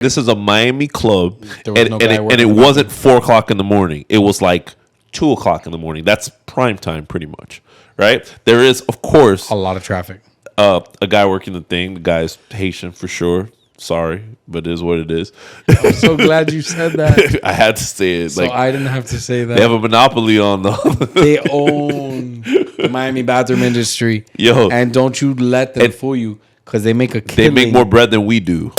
This is a Miami club, There was no guy and working it the wasn't bathroom. 4 o'clock in the morning. It was like 2 o'clock in the morning. That's prime time, pretty much, right? There is, of course, A lot of traffic. a guy working the thing. The guy's Haitian for sure. Sorry, but it is what it is. I'm so glad you said that. I had to say it. So I didn't have to say that. they have a monopoly on the. They own the Miami bathroom industry. Yo. And don't you let them fool you, because they make a They killing. make more bread than we do.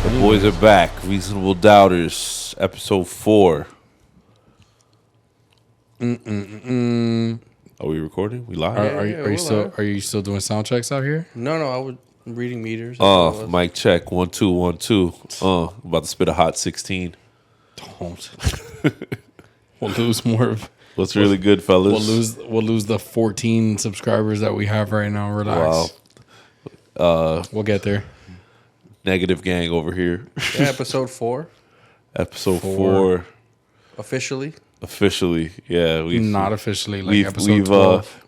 The boys are back. Reasonable Doubters, episode 4. Are we recording? We live? Are you still doing sound checks out here? No, I was reading meters. That's all it was. Mic check. 1 2 1 2. About to spit a hot 16. Don't. We'll lose more. What's really good, fellas? We'll lose the 14 subscribers that we have right now. Relax. Wow. We'll get there. Negative gang over here. Yeah, episode 4 Episode 4. officially. Officially, yeah. Not officially, like episode 12.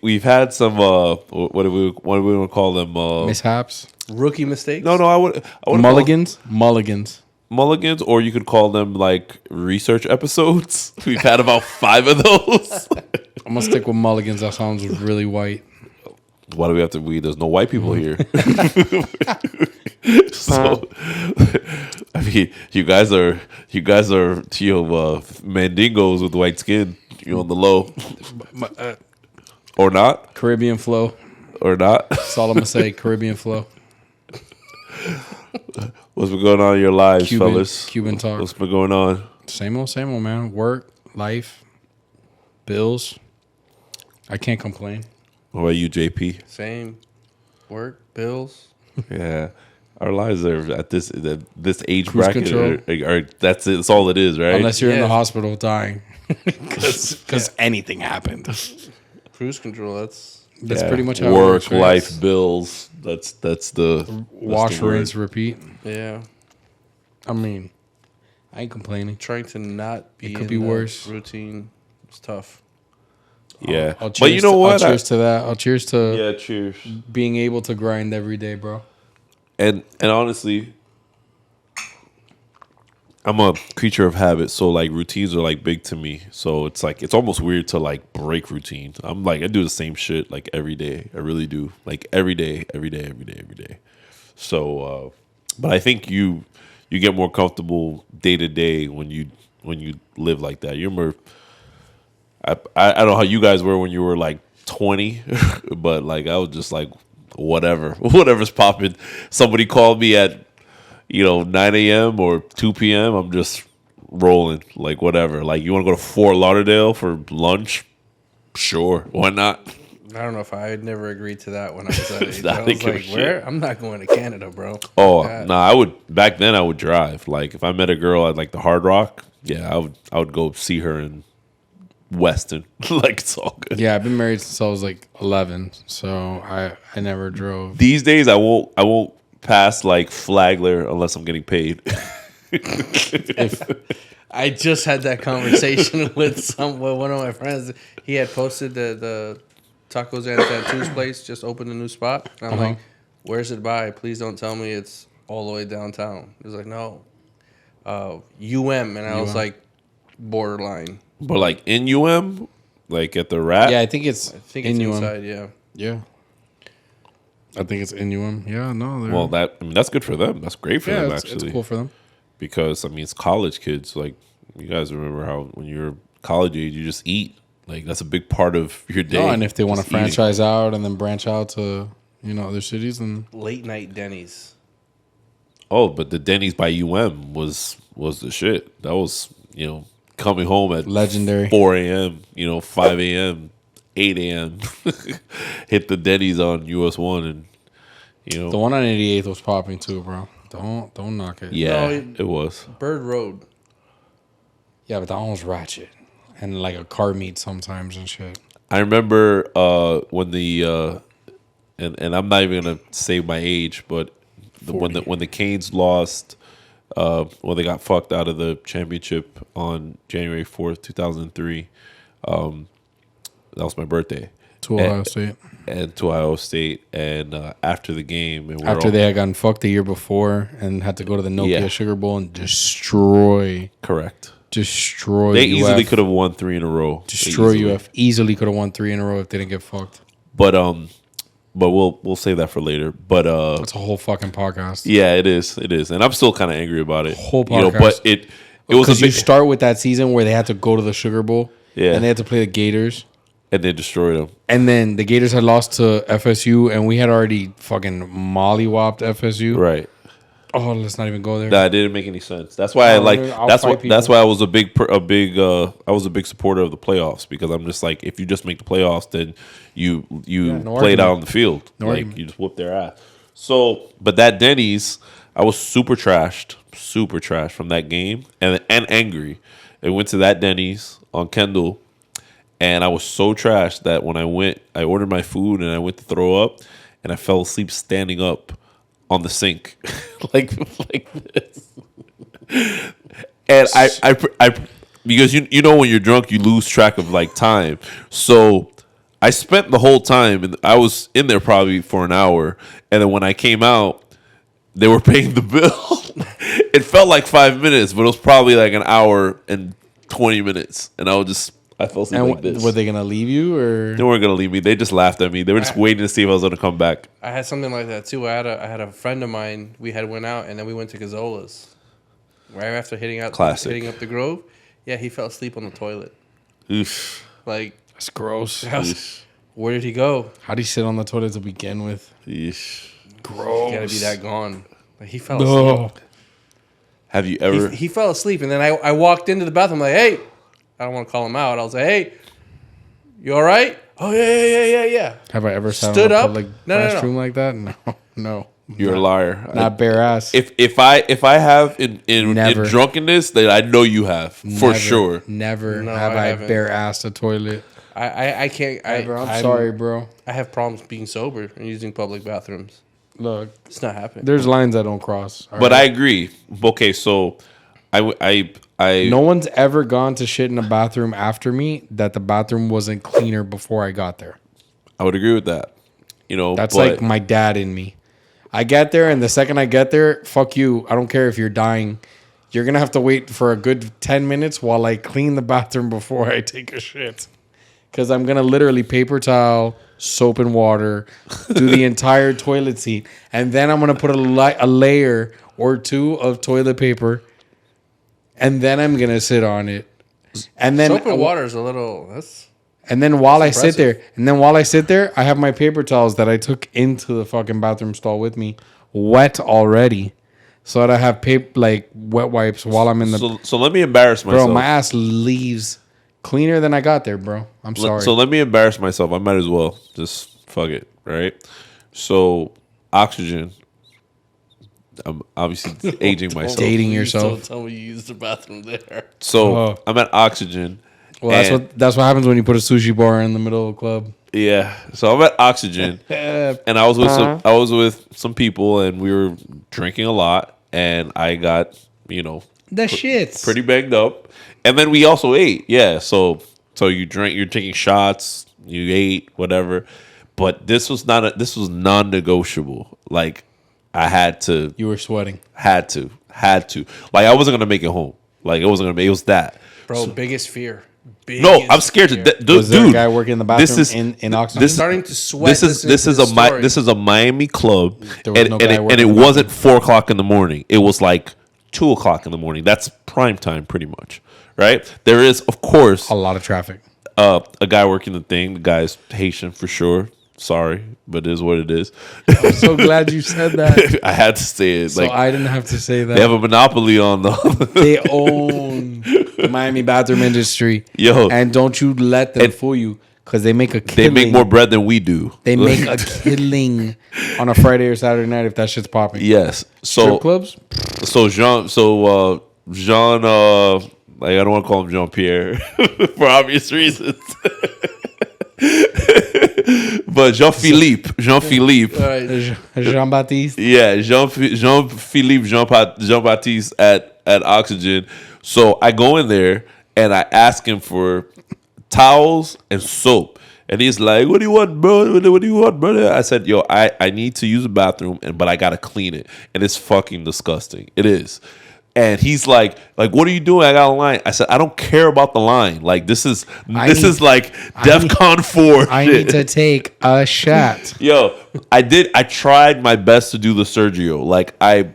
We've had some what do we want to call them? Mishaps. Rookie mistakes. No, I would Mulligans. Mulligans, or you could call them like research episodes. We've had about 5 of those. I'm gonna stick with mulligans. That sounds really white. Why do we have to? There's no white people here. So, I mean, you guys are mandingos with white skin. You're on the low, or not, Caribbean flow. or not. That's all I'm gonna say. Caribbean flow. What's been going on in your lives, Cuban, fellas? Cuban talk. What's been going on? Same old, man. Work, life, bills. I can't complain. What about you, JP? Same. Work, bills. Yeah, our lives are at this age Cruise bracket. control. That's it. That's all it is, right? Unless you're in Yeah. the hospital dying, because anything happened. Cruise control. That's That's pretty much how it work, works, right? life, bills. That's the Wash, the word. rinse, repeat. yeah. I mean, I ain't complaining. Trying to not be. It could in be that worse. Routine. It's tough. Yeah, I'll but you know what? I'll cheers to that. I'll cheers to Yeah, cheers. being able to grind every day, bro. And honestly, I'm a creature of habit, so like routines are like big to me. So it's like it's almost weird to like break routines. I'm like I do the same shit like every day. I really do, like every day. So, but I think you get more comfortable day to day when you live like that. You remember, I don't know how you guys were when you were like 20, but like I was just like whatever's popping. Somebody called me at 9 a.m. or 2 p.m. I'm just rolling like whatever. Like you want to go to Fort Lauderdale for lunch? Sure, why not? I don't know if I had never agreed to that when I was that age. I I think was it like, was where? shit. I'm not going to Canada, bro. Oh God. no, I would back then. I would drive. Like if I met a girl at like the Hard Rock, yeah, I would go see her in Weston. Like it's all good. Yeah, I've been married since I was like 11, so I never drove. These days, I won't pass like Flagler unless I'm getting paid. I just had that conversation with one of my friends. He had posted the Tacos and Tattoos place just opened a new spot. And I'm like, where's it by? Please don't tell me it's all the way downtown. He was like, no, UM. And I was like, borderline. But like in UM, like at the Rat. Yeah, I think it's I think in it's UM. inside, yeah. Yeah, I think it's in UM. Yeah, no. Well, that's good for them. That's great for them it's actually. cool for them. Because it's college kids. Like you guys remember how when you're college age, you just eat. Like that's a big part of your day. No, and if they want to just eating. franchise out and then branch out to other cities, then Late night Denny's. Oh, but the Denny's by UM was the shit. That was coming home at legendary. 4 a.m. 5 a.m. 8 a.m. Hit the Denny's on US 1 and The one on 88th was popping too, bro. Don't knock it. yeah, No, it was. Bird Road. Yeah, but that one was ratchet. And like a car meet sometimes and shit. I remember when the and I'm not even gonna say my age, but when the Canes lost, when they got fucked out of the championship on January 4th, 2003, that was my birthday. to Ohio State. And to Ohio State, and after the game, and After they had gotten fucked the year before and had to go to the Nokia Sugar Bowl and destroy. Correct. Destroy. They UF. easily could have won 3 in a row. Destroy UF. Easily could have won 3 in a row if they didn't get fucked. But we'll save that for later. But It's a whole fucking podcast. yeah, it is, and I'm still kind of angry about it. Whole You know, podcast. but it was a Because you big, start with that season where they had to go to the Sugar Bowl. Yeah. And they had to play the Gators. and they destroyed them. And then the Gators had lost to FSU, and we had already fucking mollywopped FSU. Right. Oh, let's not even go there. That didn't make any sense. That's why I'll fight that's people. why I was a big supporter of the playoffs, because I'm just like, if you just make the playoffs, then you no play it out argument. on the field. No like argument. you just whoop their ass. So, but that Denny's, I was super trashed from that game, and angry. I went to that Denny's on Kendall, and I was so trashed that when I ordered my food and I went to throw up, and I fell asleep standing up on the sink, like this. And I because you know when you're drunk you lose track of like time. So I spent the whole time, and I was in there probably for an hour, and then when I came out, they were paying the bill. It felt like 5 minutes, but it was probably like an hour and 20 minutes, and I fell asleep and like this. were they going to leave you? Or They weren't gonna leave me. They just laughed at me. They were just waiting to see if I was gonna come back. I had something like that too. I had a friend of mine. We had went out and then we went to Gazola's. Right after hitting up the Grove, yeah, he fell asleep on the toilet. Oof. Like, That's gross. where did he go? How do you sit on the toilet to begin with? Yeesh. Gross. He gotta be that gone. Like, he fell No. asleep. Have you ever? He fell asleep, and then I walked into the bathroom like, hey, I don't want to call him out. I was like, hey, you all right? Oh yeah. Have I ever sat Stood on a up? public No. restroom like that? No. You're a liar. Not bare ass. If I have in Never. drunkenness, then I know you have for Never, sure. Never No, have I I haven't. bare assed a toilet. I can't. I'm sorry, bro. I have problems being sober and using public bathrooms. Look, It's not happening. there's lines I don't cross. all But right? I agree. Okay, so I No one's ever gone to shit in a bathroom after me that the bathroom wasn't cleaner before I got there. I would agree with that. You know, That's but like my dad in me. I get there, and the second I get there, fuck you. I don't care if you're dying. You're going to have to wait for a good 10 minutes while I clean the bathroom before I take a shit. Because I'm going to literally paper towel, soap and water, do the entire toilet seat. And then I'm going to put a layer or two of toilet paper. And then I'm going to sit on it. And then Soap and water is a little. And then while I sit impressive. there, I have my paper towels that I took into the fucking bathroom stall with me, wet already, so that I have wet wipes while I'm in the. so let me embarrass myself. Bro, my ass leaves cleaner than I got there, bro. I'm sorry. So let me embarrass myself. I might as well just fuck it, right? So oxygen. I'm obviously aging myself. Dating Please yourself. Don't tell me you used the bathroom there. So Oh. I'm at oxygen. Well, that's what happens when you put a sushi bar in the middle of a club. Yeah. So I'm at oxygen, and I was with some people, and we were drinking a lot, and I got The shits. pretty banged up, and then we also ate. Yeah. So you drank. You're taking shots. You ate whatever, but this was non-negotiable. Like I had to. You were sweating. Had to. Like I wasn't gonna make it home. Like it wasn't gonna make. It was that. Bro, biggest fear. No, I'm scared to death, Was there dude. a guy working in the bathroom in oxygen? This Starting to sweat. This is listening to a Miami club, There was and, no and guy it, working and it in the wasn't 4:00 in the morning. It was like 2:00 in the morning. That's prime time, pretty much, right? There is, of course, a lot of traffic. a guy working the thing. The guy's Haitian for sure. Sorry, but it is what it is. I'm so glad you said that. I had to say it. So Like I didn't have to say that. they have a monopoly on the. They own the Miami bathroom industry. Yo. And don't you let them And- fool you, because they make a They killing. make more bread than we do. They make a killing on a Friday or Saturday night if that shit's popping. Yes. So Strip clubs? Jean, like I don't want to call him Jean Pierre for obvious reasons. But Jean Philippe, All right. Jean Baptiste. yeah, Jean Philippe, Jean Baptiste at Oxygen. So I go in there and I ask him for towels and soap, And he's like, "What do you want, bro? What do you want, brother?" I said, "Yo, I need to use the bathroom, but I gotta clean it, and it's fucking disgusting. It is." And he's like, "What are you doing? I got a line." I said, "I don't care about the line. Like, this is like DEFCON 4. I shit. need to take a shot. Yo, I tried my best to do the Sergio. Like, I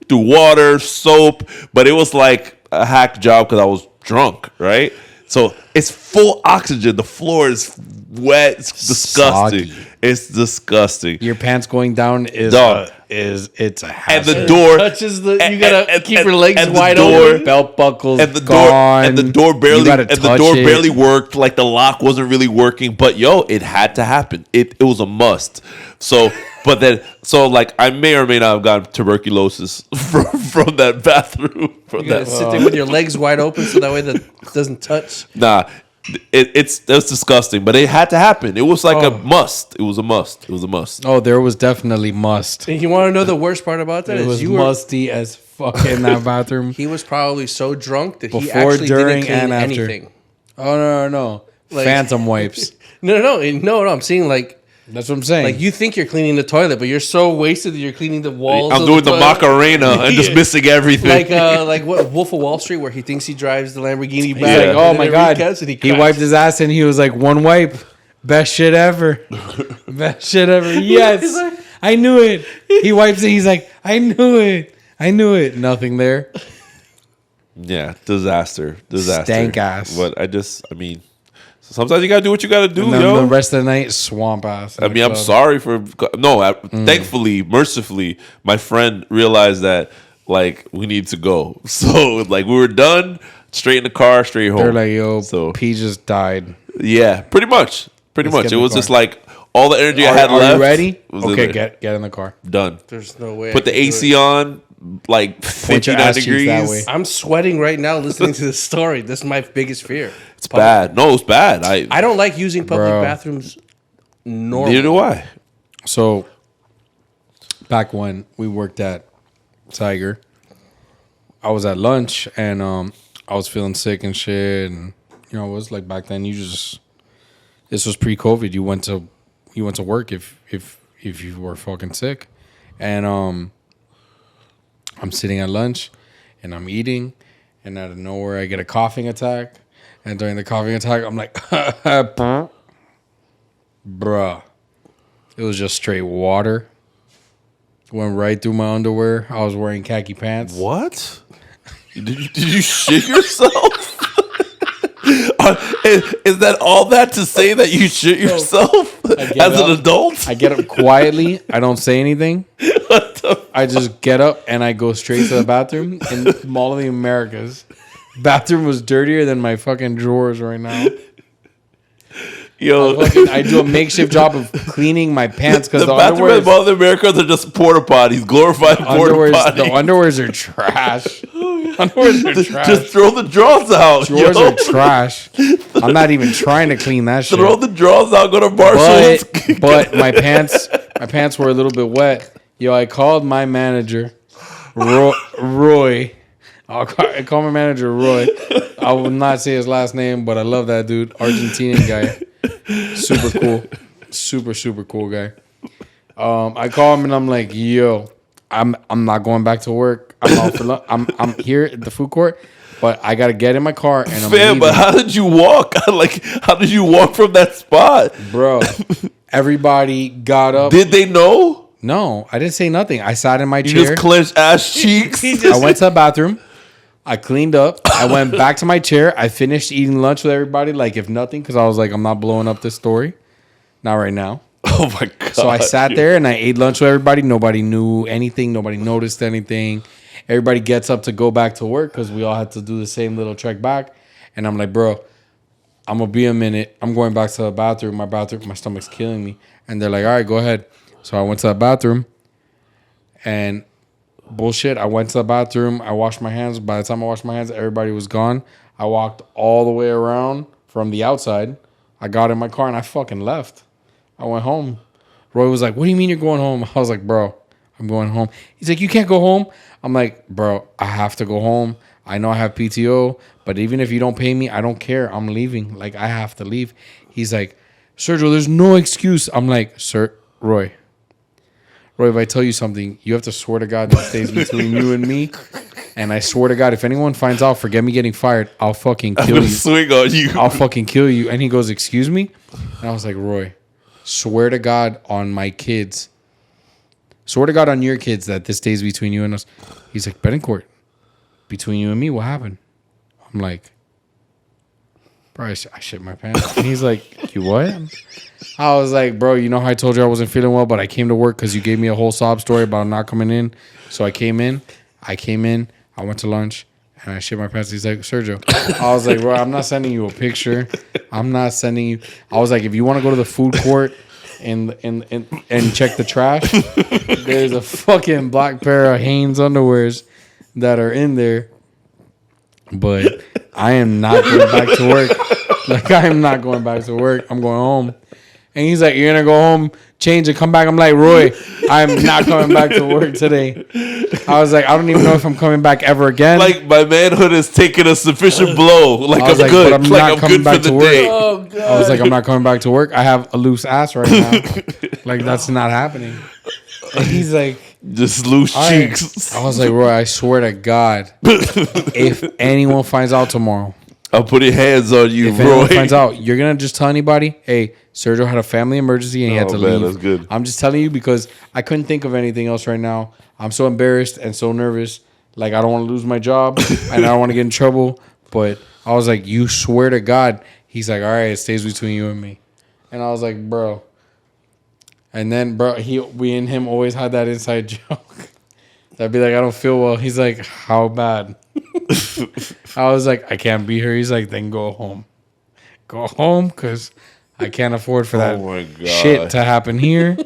threw water, soap, but it was like a hack job because I was drunk, right? So it's full oxygen. The floor is wet. It's disgusting. Soggy. It's disgusting. Your pants going down is Dog. it's a And hazard. the door touches the. You gotta keep your legs and the wide door- open. belt buckles and the gone. door You gotta touch it. barely worked. Like, the lock wasn't really working. But yo, it had to happen. It was a must. So, but then, like, I may or may not have gotten tuberculosis from that bathroom. From You gotta that, sit there with your legs wide open so that way that it doesn't touch. nah, it was disgusting. But it had to happen. It was like a must. It was a must. It was a must. Oh, there was definitely must. And you want to know the worst part about that? It was you were, musty as fuck in that bathroom. he was probably so drunk that he Before, actually during, didn't clean and after. anything. Oh no. Like- Phantom wipes. No. I'm seeing like That's what I'm saying. you think you're cleaning the toilet, but you're so wasted that you're cleaning the walls. I'm of doing the toilet. Macarena and just Yeah. missing everything. Like what Wolf of Wall Street, where he thinks he drives the Lamborghini back. He's like, Yeah. oh and my then it god. recaps and He crashes. wiped his ass and he was like, one wipe. Best shit ever. Best shit ever. Yes. He's like- I knew it. He wipes it. He's like, I knew it. Nothing there. Yeah, disaster. Stank ass. But I mean, sometimes you gotta do what you gotta do, And then yo. the rest of the night, swamp ass. I mean, I'm sorry for thankfully, mercifully, my friend realized that, like, we need to go. So, like, we were done, straight in the car, straight home. They're like, yo, So P just died. yeah, pretty much. Let's It get in was the just car. like all the energy I had Are left. you ready? was in Okay, there. get in the car. Done. There's no way. Put the AC on, like, Point your 59 ass cheeks that degrees. way. I'm sweating right now listening to this story. This is my biggest fear. It's bad. No, it's bad. I don't like using public Bro. bathrooms. Normally. Neither do I. So, back when we worked at Tiger, I was at lunch and I was feeling sick and shit, and it was like back then. This was pre-COVID. You went to work if you were fucking sick, and I'm sitting at lunch, and I'm eating, and out of nowhere I get a coughing attack, and during the coughing attack I'm like, bruh, it was just straight water. Went right through my underwear. I was wearing khaki pants. What? Did you shit yourself? Is that all that to say that you shit yourself get as an up. adult? I get up quietly. I don't say anything. I just get up and I go straight to the bathroom in Mall of the Americas. Bathroom was dirtier than my fucking drawers right now. Yo, I do a makeshift job of cleaning my pants because the the bathroom at underwears, Mall of America are just porta potties, glorified porta the potties. underwears are trash. Underwears are trash. Just throw the drawers out. Drawers yo. are trash. I'm not even trying to clean that shit. Throw the drawers out. Go to Marshall's. But my pants were a little bit wet. Yo, I called my manager, Roy. I call my manager Roy. I will not say his last name, but I love that dude. Argentinian guy. Super cool. Super cool guy. I call him and I'm like, yo, I'm not going back to work. I'm out for lunch. I'm here at the food court, but I gotta get in my car and I'm Fam, leaving. but how did you walk? How did you walk from that spot? Bro, everybody got up. Did they know? No, I didn't say nothing. I sat in my You chair. just clenched ass cheeks. I went to the bathroom. I cleaned up. I went back to my chair. I finished eating lunch with everybody, like if nothing, because I was like, I'm not blowing up this story. Not right now. Oh my god! So I sat there and I ate lunch with everybody. Nobody knew anything. Nobody noticed anything. Everybody gets up to go back to work because we all had to do the same little trek back. And I'm like, bro, I'm going to be a minute. I'm going back to the bathroom. My stomach's killing me. And they're like, all right, go ahead. So I went to the bathroom and bullshit. I went to the bathroom. I washed my hands. By the time I washed my hands, everybody was gone. I walked all the way around from the outside. I got in my car and I fucking left. I went home. Roy was like, what do you mean you're going home? I was like, bro, I'm going home. He's like, you can't go home. I'm like, bro, I have to go home. I know I have PTO, but even if you don't pay me, I don't care. I'm leaving. Like, I have to leave. He's like, Sergio, there's no excuse. I'm like, sir, Roy, if I tell you something, you have to swear to God that stays between you and me. And I swear to God, if anyone finds out, forget me getting fired, I'll fucking kill you. Swing on you. I'll fucking kill you. And he goes, excuse me? And I was like, Roy, swear to God on my kids. Swear to God on your kids that this stays between you and us. He's like, Betancourt, between you and me, what happened? I'm like, bro, I shit my pants. And he's like, you what? I was like, bro, you know how I told you I wasn't feeling well, but I came to work because you gave me a whole sob story about not coming in. So I came in, I went to lunch, and I shit my pants. He's like, Sergio. I was like, bro, I'm not sending you a picture. I'm not sending you. I was like, if you want to go to the food court and check the trash, there's a fucking black pair of Hanes underwears that are in there. But I am not going back to work. Like, I am not going back to work. I'm going home. And he's like, you're going to go home, change and come back. I'm like, Roy, I'm not coming back to work today. I was like, I don't even know if I'm coming back ever again. Like, my manhood has taken a sufficient blow. Like, I'm like, good. but I'm like, not I'm coming good back for the to work. day. Oh God! I was like, I'm not coming back to work. I have a loose ass right now. Like, that's not happening. And he's like, just loose cheeks. I was like, Roy, I swear to God, if anyone finds out tomorrow, I'll put your hands on you, if anyone Roy. finds out, you're going to just tell anybody, hey, Sergio had a family emergency and he had to leave. That's good. I'm just telling you because I couldn't think of anything else right now. I'm so embarrassed and so nervous. Like, I don't want to lose my job and I don't want to get in trouble. But I was like, you swear to God. He's like, all right, it stays between you and me. And I was like, bro. And then, bro, we and him always had that inside joke. I'd be like, I don't feel well. He's like, how bad? I was like, I can't be here. He's like, then go home. Go home because I can't afford for that shit to happen here.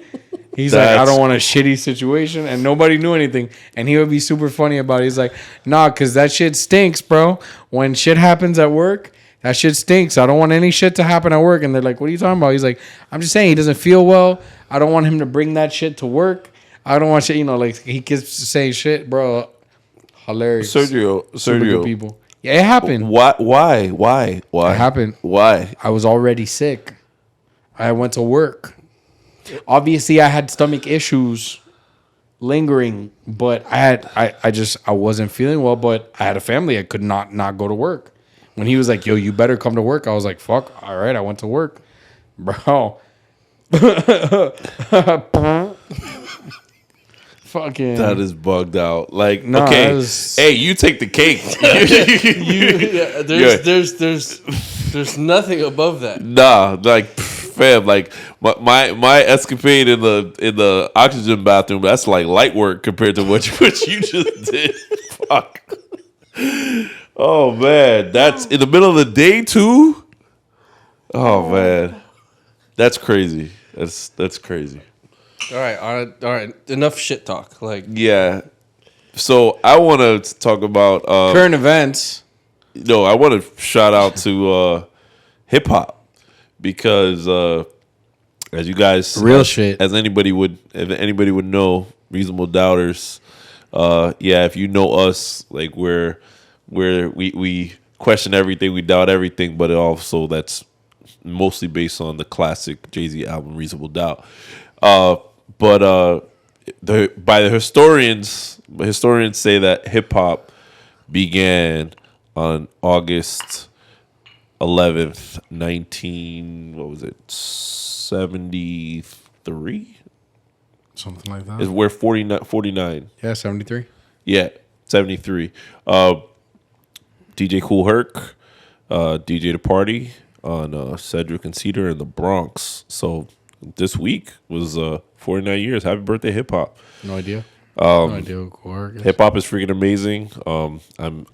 He's like, I don't want a shitty situation. And nobody knew anything. And he would be super funny about it. He's like, nah, because that shit stinks, bro. When shit happens at work, that shit stinks. I don't want any shit to happen at work. And they're like, what are you talking about? He's like, I'm just saying he doesn't feel well. I don't want him to bring that shit to work. I don't want shit, like he keeps saying shit, bro. Hilarious. Sergio. People. Yeah, it happened. Why? It happened. Why? I was already sick. I went to work. Obviously, I had stomach issues lingering, but I wasn't feeling well, but I had a family. I could not go to work. When he was like, yo, you better come to work, I was like, fuck, all right, I went to work. Bro. Fucking. That is bugged out. Like, no, okay, hey, you take the cake. There's nothing above that. Nah, like, fam, like my escapade in the oxygen bathroom. That's like light work compared to what you just did. Fuck. Oh man, that's in the middle of the day too. Oh man, that's crazy. That's crazy. All right. Enough shit talk. Like, yeah. So I want to talk about current events. No, I want to shout out to hip hop because as you guys as anybody would know, Reasonable Doubters. Yeah, if you know us, like we question everything, we doubt everything, but it also that's mostly based on the classic Jay-Z album Reasonable Doubt. But by the historians say that hip hop began on August 11th, 73? Something like that. Is where 49. Yeah, 73. Yeah, 73. DJ Kool Herc, DJ The Party on Cedric and Cedar in the Bronx. So this week was 49 years. Happy birthday, hip hop. No idea. No idea who Kool Herc is. Hip hop is freaking amazing. I'm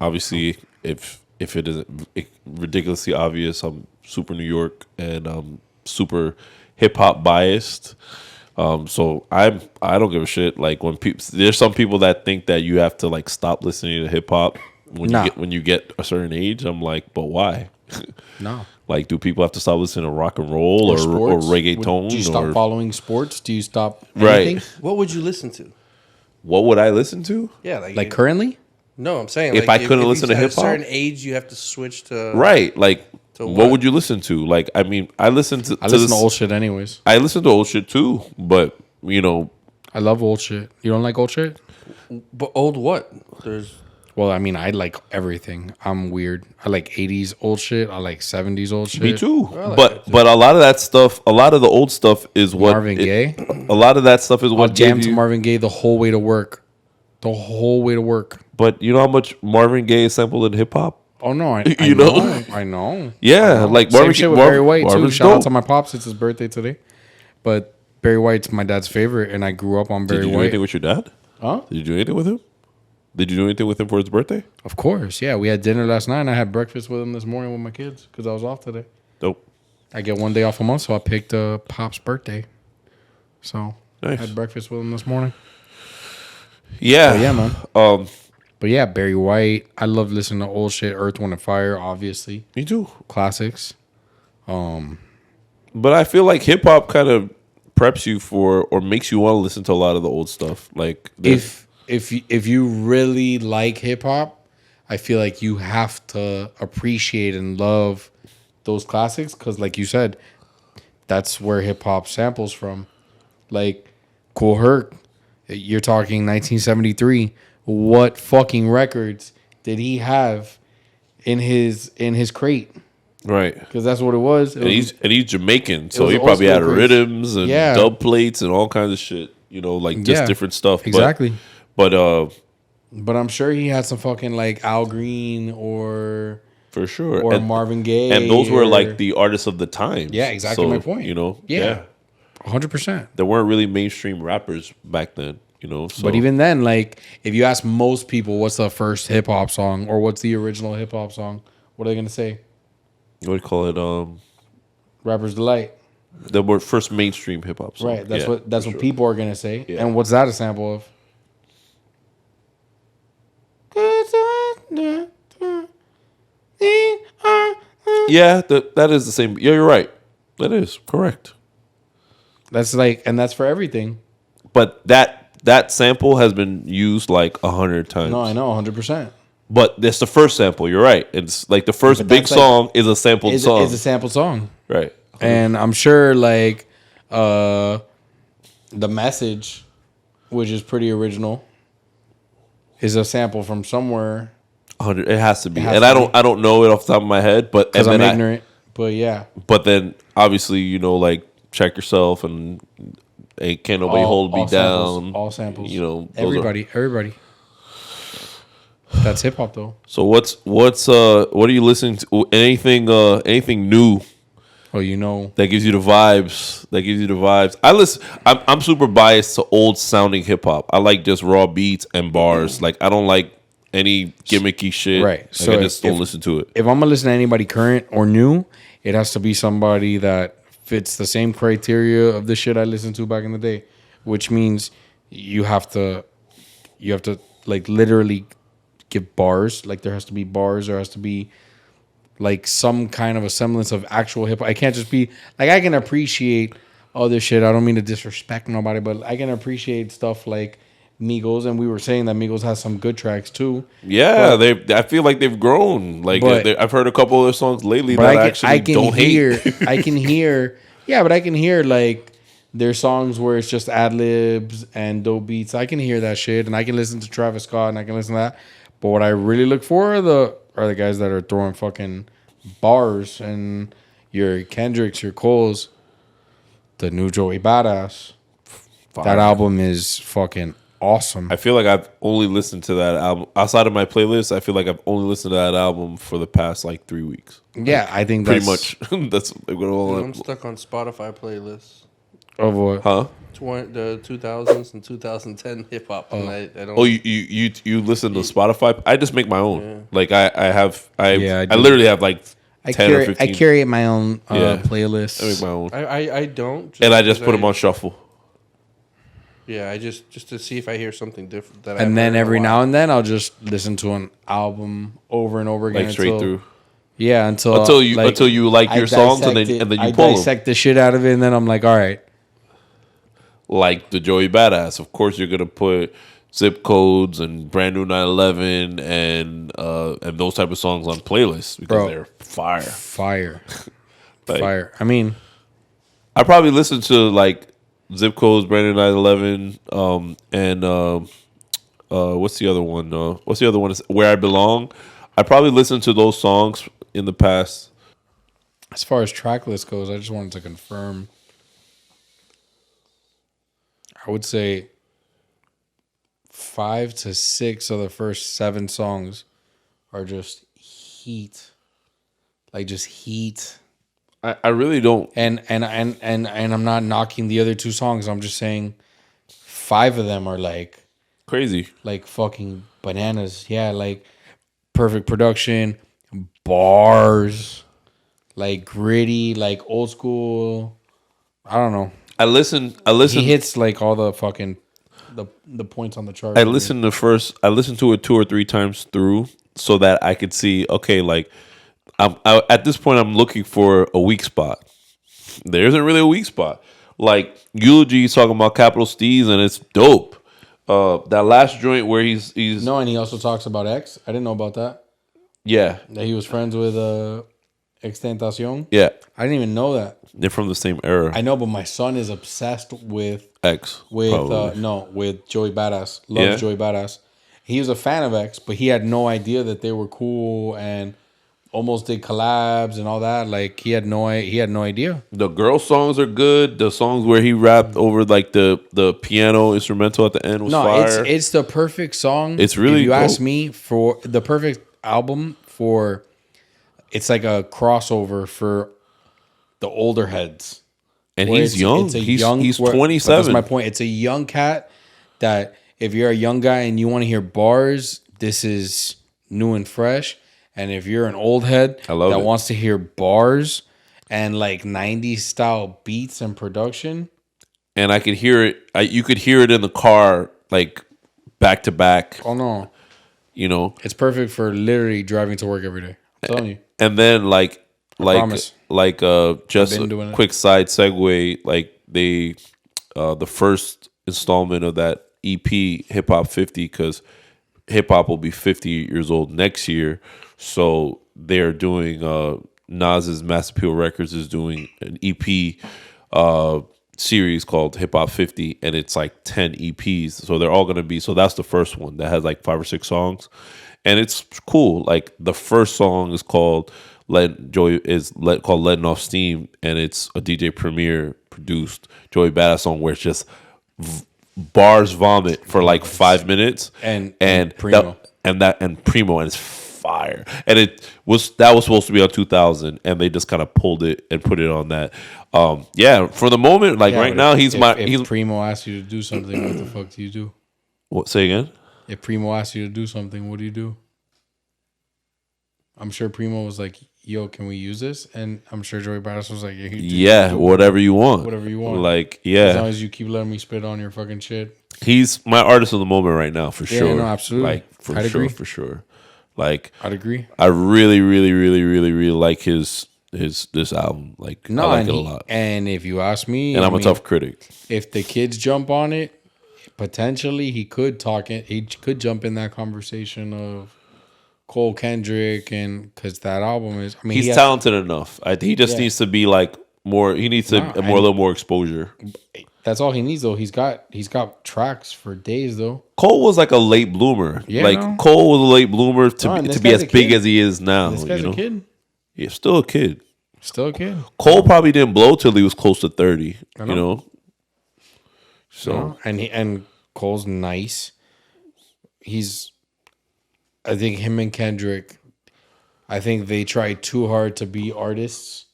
obviously, if it isn't ridiculously obvious, I'm super New York and I'm super hip hop biased. So I don't give a shit. Like there's some people that think that you have to like stop listening to hip hop when you get a certain age. I'm like, but why? No. Like, do people have to stop listening to rock and roll or reggaeton? Do you stop following sports? Do you stop anything? Right. What would you listen to? What would I listen to? Yeah, like currently? No, I'm saying if I couldn't listen to hip hop, at a certain age, you have to switch to right. Like So What would you listen to? Like, I mean, I listen to old shit anyways. I listen to old shit too, but you know, I love old shit. You don't like old shit? But old what? There's Well, I mean, I like everything. I'm weird. I like 80s old shit. I like 70s old shit. me too. like But that too. but a lot of that stuff, a lot of the old stuff is what Marvin Gaye. A lot of that stuff is I'll what jam gave to you. Marvin Gaye the whole way to work. The whole way to work. But you know how much Marvin Gaye is sampled in hip hop? Oh no, I You know? know. I know. Yeah, like Same Marvin shit with Marvin- Barry White too. Marvin's Shout out dope. to my pops. It's his birthday today. But Barry White's my dad's favorite, and I grew up on Did Barry you do White. anything with your dad? Huh? Did you do anything with him? Did you do anything with him for his birthday? Of course, yeah. We had dinner last night, and I had breakfast with him this morning with my kids because I was off today. Nope. I get one day off a month, so I picked Pop's birthday. So I Nice. had breakfast with him this morning. Yeah. But yeah, man. Um, But yeah, Barry White. I love listening to old shit. Earth, Wind, and Fire, obviously. me too. Classics. But I feel like hip hop kind of preps you for or makes you want to listen to a lot of the old stuff. Like If you really like hip hop, I feel like you have to appreciate and love those classics because, like you said, that's where hip hop samples from. Like Kool Herc, you're talking 1973. What fucking records did he have in his crate? right. Because that's what it was. And he's Jamaican, so was he old probably had school craze. rhythms and Yeah. dub plates and all kinds of shit. You know, like just Yeah, different stuff. exactly. But But I'm sure he had some fucking like Al Green or for sure. or and, Marvin Gaye. and those were or- like the artists of the time. Yeah, exactly my point. You know, Yeah. 100%. there weren't really mainstream rappers back then. You know, so But even then, like, if you ask most people what's the first hip hop song or what's the original hip hop song, what are they gonna say? what do you call it? Rapper's Delight. The word first mainstream hip hop song. Right. That's Yeah, what for sure. people are gonna say. Yeah. And what's that a sample of? Yeah, that is the same. Yeah, you're right. That is correct. That's like, and that's for everything. But that sample has been used like 100 times. No, I know, 100%. But that's the first sample. You're right. It's like the first But big that's like- song is a sampled song. It's a sample song. Right. And I'm sure like the message, which is pretty original, is a sample from somewhere 100. It has to be. has And to I don't know it off the top of my head, but because and I'm then ignorant. But yeah, but then obviously, you know, like Check Yourself and Ain't Can't Nobody Hold Me samples, Down. all samples. You know, those are- everybody. That's hip hop though. So what are you listening to? Anything new Oh, you know, that gives you the vibes? I'm super biased to old sounding hip hop. I like just raw beats and bars. Like I don't like any gimmicky shit. Right. Like, So I just don't if- listen to it. if I'm gonna listen to anybody current or new, it has to be somebody that fits the same criteria of the shit I listened to back in the day, which means you have to like literally give bars. Like there has to be bars. There has to be like some kind of a semblance of actual hip hop. I can't just be like, I can appreciate other shit. I don't mean to disrespect nobody, but I can appreciate stuff like Migos, and we were saying that Migos has some good tracks too. Yeah, I feel like they've grown. Like But- I've heard a couple of their songs lately But that I actually don't hate. I can hear, yeah, but I can hear like their songs where it's just ad libs and dope beats. I can hear that shit, and I can listen to Travis Scott, and I can listen to that. But what I really look for are the guys that are throwing fucking bars, and your Kendricks, your Coles, the new Joey Badass. That album is fucking awesome. I feel like I've only listened to that album outside of my playlist. I feel like I've only listened to that album for the past like 3 weeks. Yeah, I think Pretty that's much. That's like what all I'm stuck on Spotify playlists. of what. Huh? The 2000s and 2010 hip hop. And I don't. Oh, you listen to Spotify? I just make my own. Yeah. Like I Yeah, I do. literally have like I 10 or 15. carry my own Yeah. playlist. I make my own, I don't. and I just because put them on shuffle. Yeah, I just to see if I hear something different. That And then every now and then I'll just listen to an album over and over again. Like straight until, through. Yeah, until Until you like your songs and then you I pull them. dissect the shit out of it, and then I'm like, all right. Like the Joey Badass. Of course, you're gonna put Zip Codes and Brand New 911 and those type of songs on playlists because Bro. they're fire. Fire. Like, Fire. I mean, I probably listen to like Zip Codes, Brand New 911, and what's the other one? What's the other one? Where I Belong. I probably listened to those songs in the past. as far as track list goes, I just wanted to confirm. I would say 5 to 6 of the first 7 songs are just heat. Like just heat. I really don't. And I'm not knocking the other 2 songs. I'm just saying 5 of them are like Crazy. fucking bananas. Yeah, like perfect production, bars, like gritty, like old school. I don't know. I listen. He hits like all the fucking the points on the chart. I listened to it 2 or 3 times through so that I could see. Okay, like at this point, I'm looking for a weak spot. There isn't really a weak spot. Like Eulogy is talking about Capital Steez, and it's dope. That last joint where he's No, and he also talks about X. I didn't know about that. yeah, That he was friends with Extentacion. yeah, I didn't even know that. they're from the same era. I know, but my son is obsessed with X probably. with Joey Badass. Loves Yeah? Joey Badass. He was a fan of X, but he had no idea that they were cool and almost did collabs and all that. Like he had no idea. The girl songs are good. The songs where he rapped over like the piano instrumental at the end was fire. It's the perfect song. It's really if you dope. ask me, for the perfect album for. It's like a crossover for the older heads. And Where he's young. He's 27. That's my point. It's a young cat that if you're a young guy and you want to hear bars, this is new and fresh. And if you're an old head that wants to hear bars and like 90s style beats and production. And I could hear it. You could hear it in the car, like back to back. Oh no. You know, it's perfect for literally driving to work every day. I'm telling you. And then promise. Just a quick side segue, like the first installment of that EP, Hip Hop 50, because hip hop will be 50 years old next year. So they're doing Nas's Mass Appeal Records is doing an EP series called Hip Hop 50, and it's like 10 EPs. So they're all gonna be. So that's the first one that has like 5 or 6 songs, and it's cool. Like the first song is called Letting Off Steam, and it's a DJ Premier produced Joey Badass song where it's just bars vomit for like 5 minutes and Primo and Primo, and it's fire. And that was supposed to be on 2000, and they just kind of pulled it and put it on that. For the moment, like right now, if Primo asks you to do something, what the fuck do you do? What? Say again? If Primo asks you to do something, what do you do? I'm sure Primo was like, yo, can we use this? And I'm sure Joey Badass was like, yeah, whatever you want. Whatever you want. Like, yeah. As long as you keep letting me spit on your fucking shit. He's my artist of the moment right now, for sure. Yeah, no, absolutely. Like, for sure. Like, I'd agree. I really, really, really, really, really like this album. Like, I like it a lot. And if you ask me, and I'm a tough critic. If the kids jump on it, potentially he could talk it. He could jump in that conversation of Cole Kendrick, and because that album is. I mean, he's talented enough. He just needs to be like more. He needs a little more exposure. That's all he needs, though. He's got tracks for days, though. Cole was like a late bloomer. Yeah, like Cole was a late bloomer to be as big as he is now. This guy's a kid. Yeah, still a kid. Still a kid. Cole probably didn't blow till he was close to 30. You know. So and Cole's nice. I think him and Kendrick, I think they try too hard to be artists,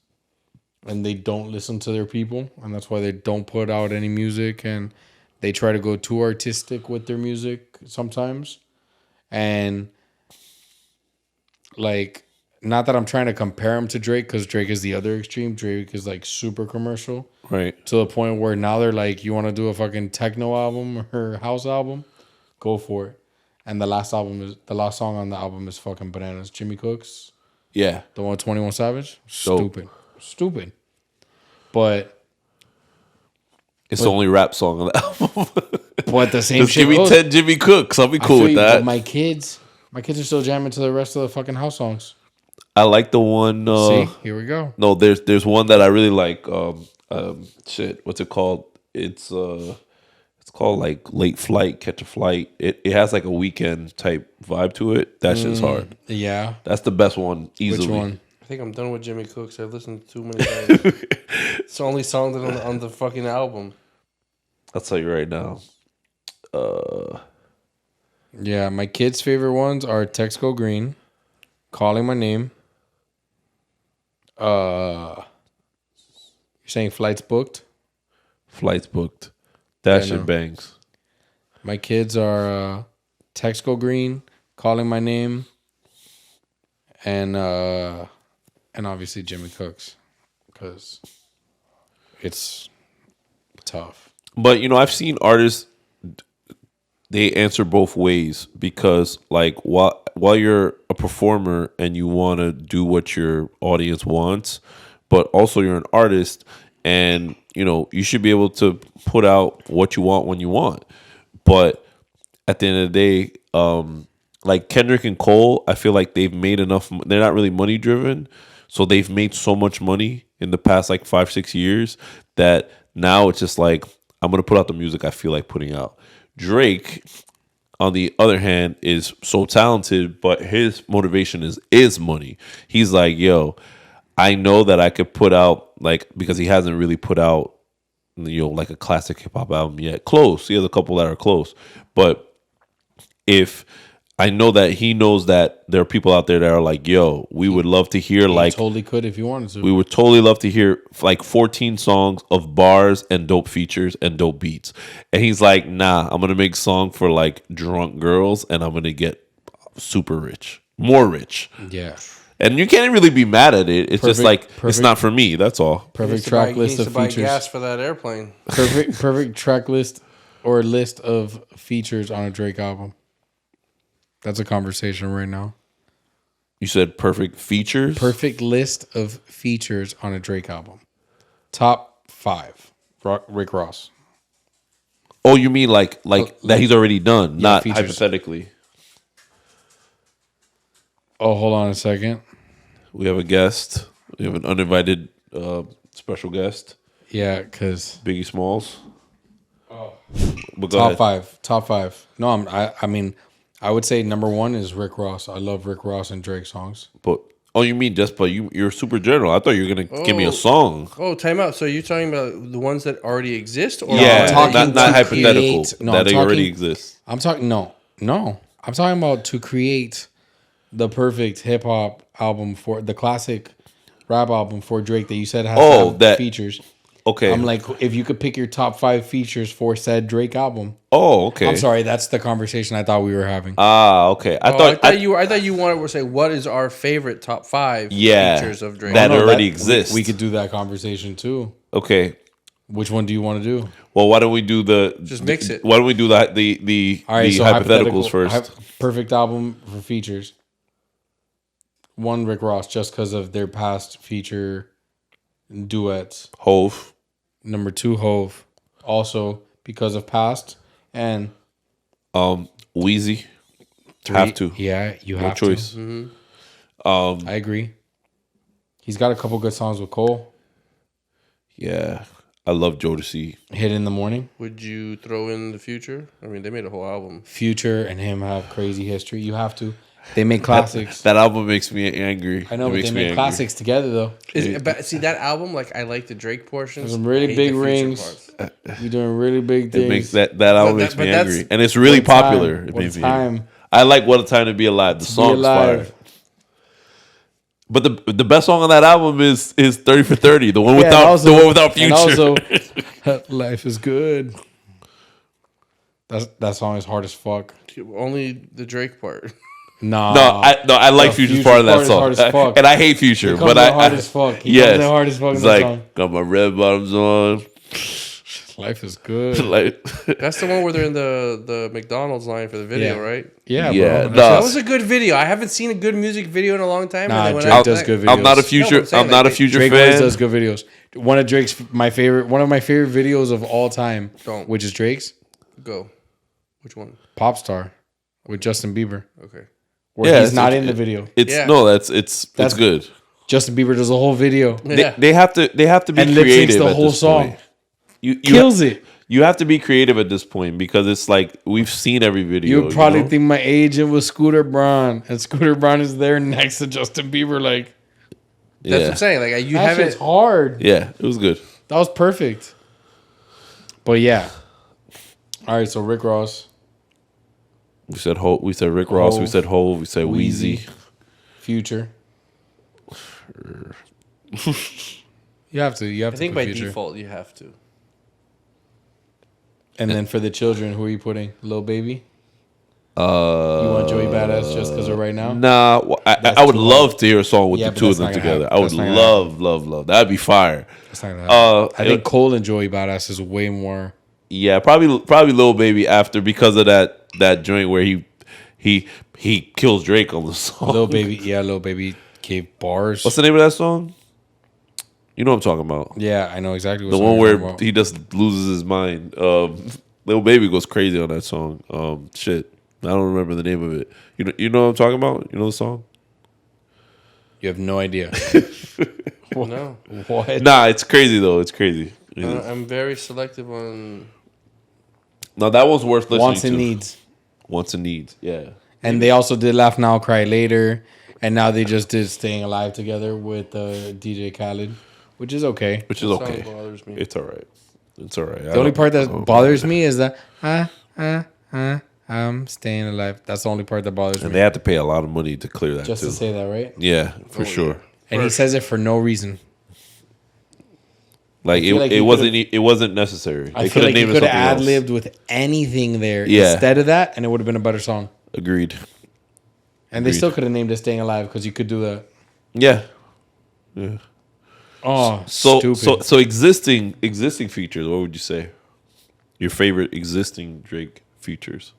and they don't listen to their people, and that's why they don't put out any music, and they try to go too artistic with their music sometimes. And like, not that I'm trying to compare him to Drake, because Drake is the other extreme. Drake is like super commercial, right? To the point where now they're like, you want to do a fucking techno album or house album, go for it. And the last song on the album is fucking bananas. Jimmy Cooks. Yeah. The one with 21 Savage. Stupid. But It's the only rap song on the album. But the same Just shit give me goes. 10 Jimmy Cooks. I'll be I cool feel with you, that. but my kids are still jamming to the rest of the fucking house songs. I like the one. See, here we go. No, there's one that I really like. Shit, what's it called? It's called like Late Flight, Catch a Flight. It has like a weekend type vibe to it. That shit's hard. Yeah. That's the best one easily. Which one? I think I'm done with Jimmy Cooks. I've listened to too many times. It's the only song that on the fucking album. I'll tell you right now. Yeah, my kids' favorite ones are Text Go Green, Calling My Name. You're saying Flights Booked? Flights Booked. That Yeah, shit no. bangs. My kids are Text Go Green, Calling My Name, and obviously Jimmy Cooks, because it's tough. But I've seen artists, they answer both ways, because like while you're a performer and you want to do what your audience wants, but also you're an artist, and you should be able to put out what you want when you want. But at the end of the day, like Kendrick and Cole, I feel like they've made enough. They're not really money driven, so they've made so much money in the past like 5-6 years that now it's just like, I'm gonna put out the music I feel like putting out. Drake, on the other hand, is so talented, but his motivation is money. He's like, yo, I know that I could put out, like, because he hasn't really put out, like a classic hip hop album yet. Close. He has a couple that are close. But if I know that he knows that there are people out there that are like, yo, we would love to hear, You like, totally could if you wanted to. we would totally love to hear like 14 songs of bars and dope features and dope beats. And he's like, nah, I'm going to make a song for like drunk girls and I'm going to get super rich, more rich. Yeah. And you can't really be mad at it. It's just like, it's not for me. That's all. Perfect track list of buy features. gas for that airplane. Perfect track list or list of features on a Drake album. That's a conversation right now. You said perfect features? Perfect list of features on a Drake album. Top 5. Rick Ross. Oh, you mean like that he's already done, not features. hypothetically. Oh, hold on a second. We have a guest. We have an uninvited special guest, Yeah, because Biggie Smalls. But go top ahead. 5. Top 5. No, I mean, I would say number 1 is Rick Ross. I love Rick Ross and Drake songs. But you mean just but you're super general. I thought you were gonna give me a song. Oh, time out. So you're talking about the ones that already exist? Or Yeah, I'm talking not to hypothetical. create- no, that I'm they already talking- exist. I'm talking no. I'm talking about to create the perfect hip hop album for the classic rap album for Drake that you said has to have that features. Okay. I'm like, if you could pick your top 5 features for said Drake album. Oh, okay. I'm sorry, that's the conversation I thought we were having. Okay. I thought you wanted to say what is our favorite top 5 Yeah, features of Drake? that No, already exists. We could do that conversation too. Okay. Which one do you want to do? Well, why don't we do Just mix it. Why don't we do the All right, so hypotheticals first? Perfect album for features. 1, Rick Ross, just because of their past feature duets. Hove. Number 2, Hove, also because of past. And Wheezy. 3, Have to. Yeah, you No have choice. to. I agree. He's got a couple good songs with Cole. Yeah. I love Jodeci. Hit in the Morning. Would you throw in the Future? I mean, they made a whole album. Future and him have crazy history. You have to. They make classics. That album makes me angry. I know, It but makes they me make angry. classics together though. But see that album, like I like the Drake portions. Some really I hate big the Future rings. parts. You're doing really big It things. makes that album makes me but that's- angry, and it's really What a time. popular. It What a makes me angry. time. I like "What a Time to Be Alive." The song's alive. fire. But the best song on that album is 30 for 30, the one Yeah, without and also- the one without Future. And also, life is good. That song is hard as fuck. Only the Drake part. Nah. No, I like The Future's Future part of that part is song, hard as fuck. and I hate Future, He comes but in hard as fuck. He comes in hard as fuck in It's the like song. got my red bottoms on, Life is good. Like, That's the one where they're in the McDonald's line for the video, right? Yeah, Yeah, bro. no. That was a good video. I haven't seen a good music video in a long time. Nah, and then when Drake does good videos. I'm not a No, future. I'm saying, I'm not a like, future Drake always fan. does good videos. One of my favorite videos of all time, Don't. which is Drake's Go. Which one? Pop Star with Justin Bieber, Okay. where Yeah, he's it's- not it- in the video. It's Yeah. no, it's That's- good. Justin Bieber does a whole video Yeah. They have to be and lip syncs creative the at whole this song. point. You Kills it. You have to be creative at this point because it's like we've seen every video. You would probably know? think my agent was Scooter Braun, and Scooter Braun is there next to Justin Bieber. Like That's what I'm saying. Like you that haven't. shit's hard. Yeah, it was good. That was perfect. But yeah. All right, so Rick Ross, We said We said Rick Ross. We Hov, said Hov. We said Wheezy. Future. You have to. You have I to. think put by Future. default you have to. And then for the children, who are you putting? Lil Baby. You want Joey Badass just because of right now? Nah, I would too love to hear a song with Yeah, the but two of that's them not gonna together. happen. I would That's not gonna love. That'd be fire. That's not gonna happen. I think it- Cole and Joey Badass is way more. Yeah, probably Lil Baby after because of that joint where he kills Drake on the song. Lil Baby gave bars. What's the name of that song? You know what I'm talking about. Yeah, I know exactly what The song one you're where talking about. he just loses his mind. Lil Baby goes crazy on that song. Shit, I don't remember the name of it. You know what I'm talking about? You know the song? You have no idea. No. What? Nah, it's crazy though. It's crazy. I'm very selective on. No, that one's worth listening Wants to. and needs. Wants and needs. Yeah. And they also did Laugh Now, Cry Later. And now they just did Staying Alive together with DJ Khaled, which is okay. Which is That okay. song bothers me. It's all right. It's all right. The only part that bothers me is that, I'm staying alive. That's the only part that bothers And me. they had to pay a lot of money to clear that Just too. to say that, right? Yeah, for sure. And he says it for no reason. Like feel like he it wasn't necessary. I They feel coulda like he named it could have something else. ad-libbed with anything there Yeah. instead of that, and it would have been a better song. Agreed. And they Agreed. still could have named it Staying Alive because you could do that. Yeah. Yeah. Oh, So stupid. so existing features, what would you say? Your favorite existing Drake features?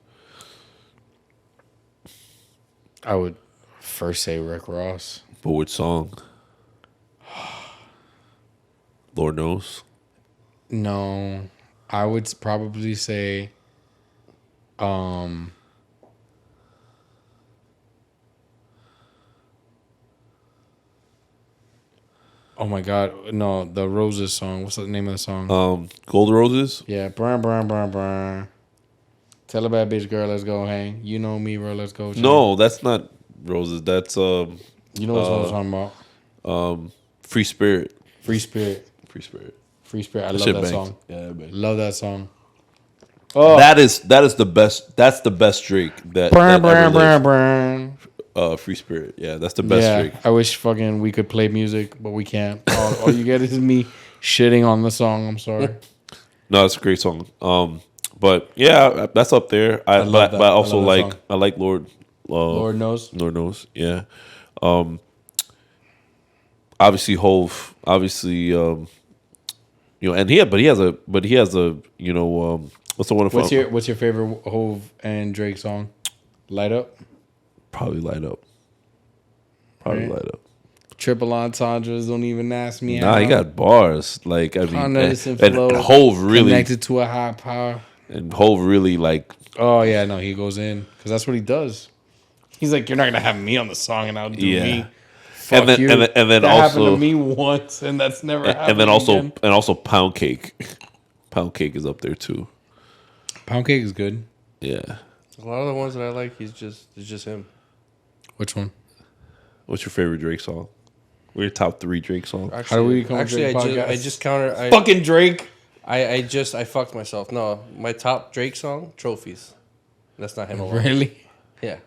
I would first say Rick Ross. But which song? Lord knows. No, I would probably say, oh my God, no, the Roses song. What's the name of the song? Gold Roses? Yeah, brr, brr, brr, brr. Tell a bad bitch girl, let's go hang. You know me, bro, let's go. Chill. No, that's not Roses. That's You know what I'm talking about. Free Spirit. Free Spirit. Free Spirit. Free Spirit. I That love shit that bangs. song. Yeah, man. Love that song. Oh, That is the best. That's the best Drake that brr, brr, ever brr, lived. brr. Free Spirit. Yeah, that's the best Yeah, Drake. I wish fucking we could play music, but we can't. All you get is me shitting on the song. I'm sorry. No, it's a great song. But yeah, that's up there. I love but, that. but I I also love that like song. I like Lord. Lord knows. Lord knows. Yeah. Obviously Hove. Obviously, and he has a what's the one? What's your favorite Hove and Drake song? Light Up. Probably Light Up. Probably Right. Light Up. Triple entendres. Don't even ask me. Nah, how. he got bars. Like I mean, Condense and flow, Hove really connected to a high power. and Hove really like Oh yeah, no, he goes in because that's what he does. He's like, you're not gonna have me on the song, and I'll do Yeah. me. Fuck And then- you. and then that happened also- to me once, and that's never happened. and then also again. and also Pound Cake. Pound Cake is up there too. Pound Cake is good. Yeah. A lot of the ones that I like, it's just him. Which one? What's your favorite Drake song? What are your top 3 Drake songs? How do we come with Actually, Drake podcast? I just counter. Fucking Drake. I fucked myself. No, my top Drake song, Trophies. That's not him alone. Really? Yeah,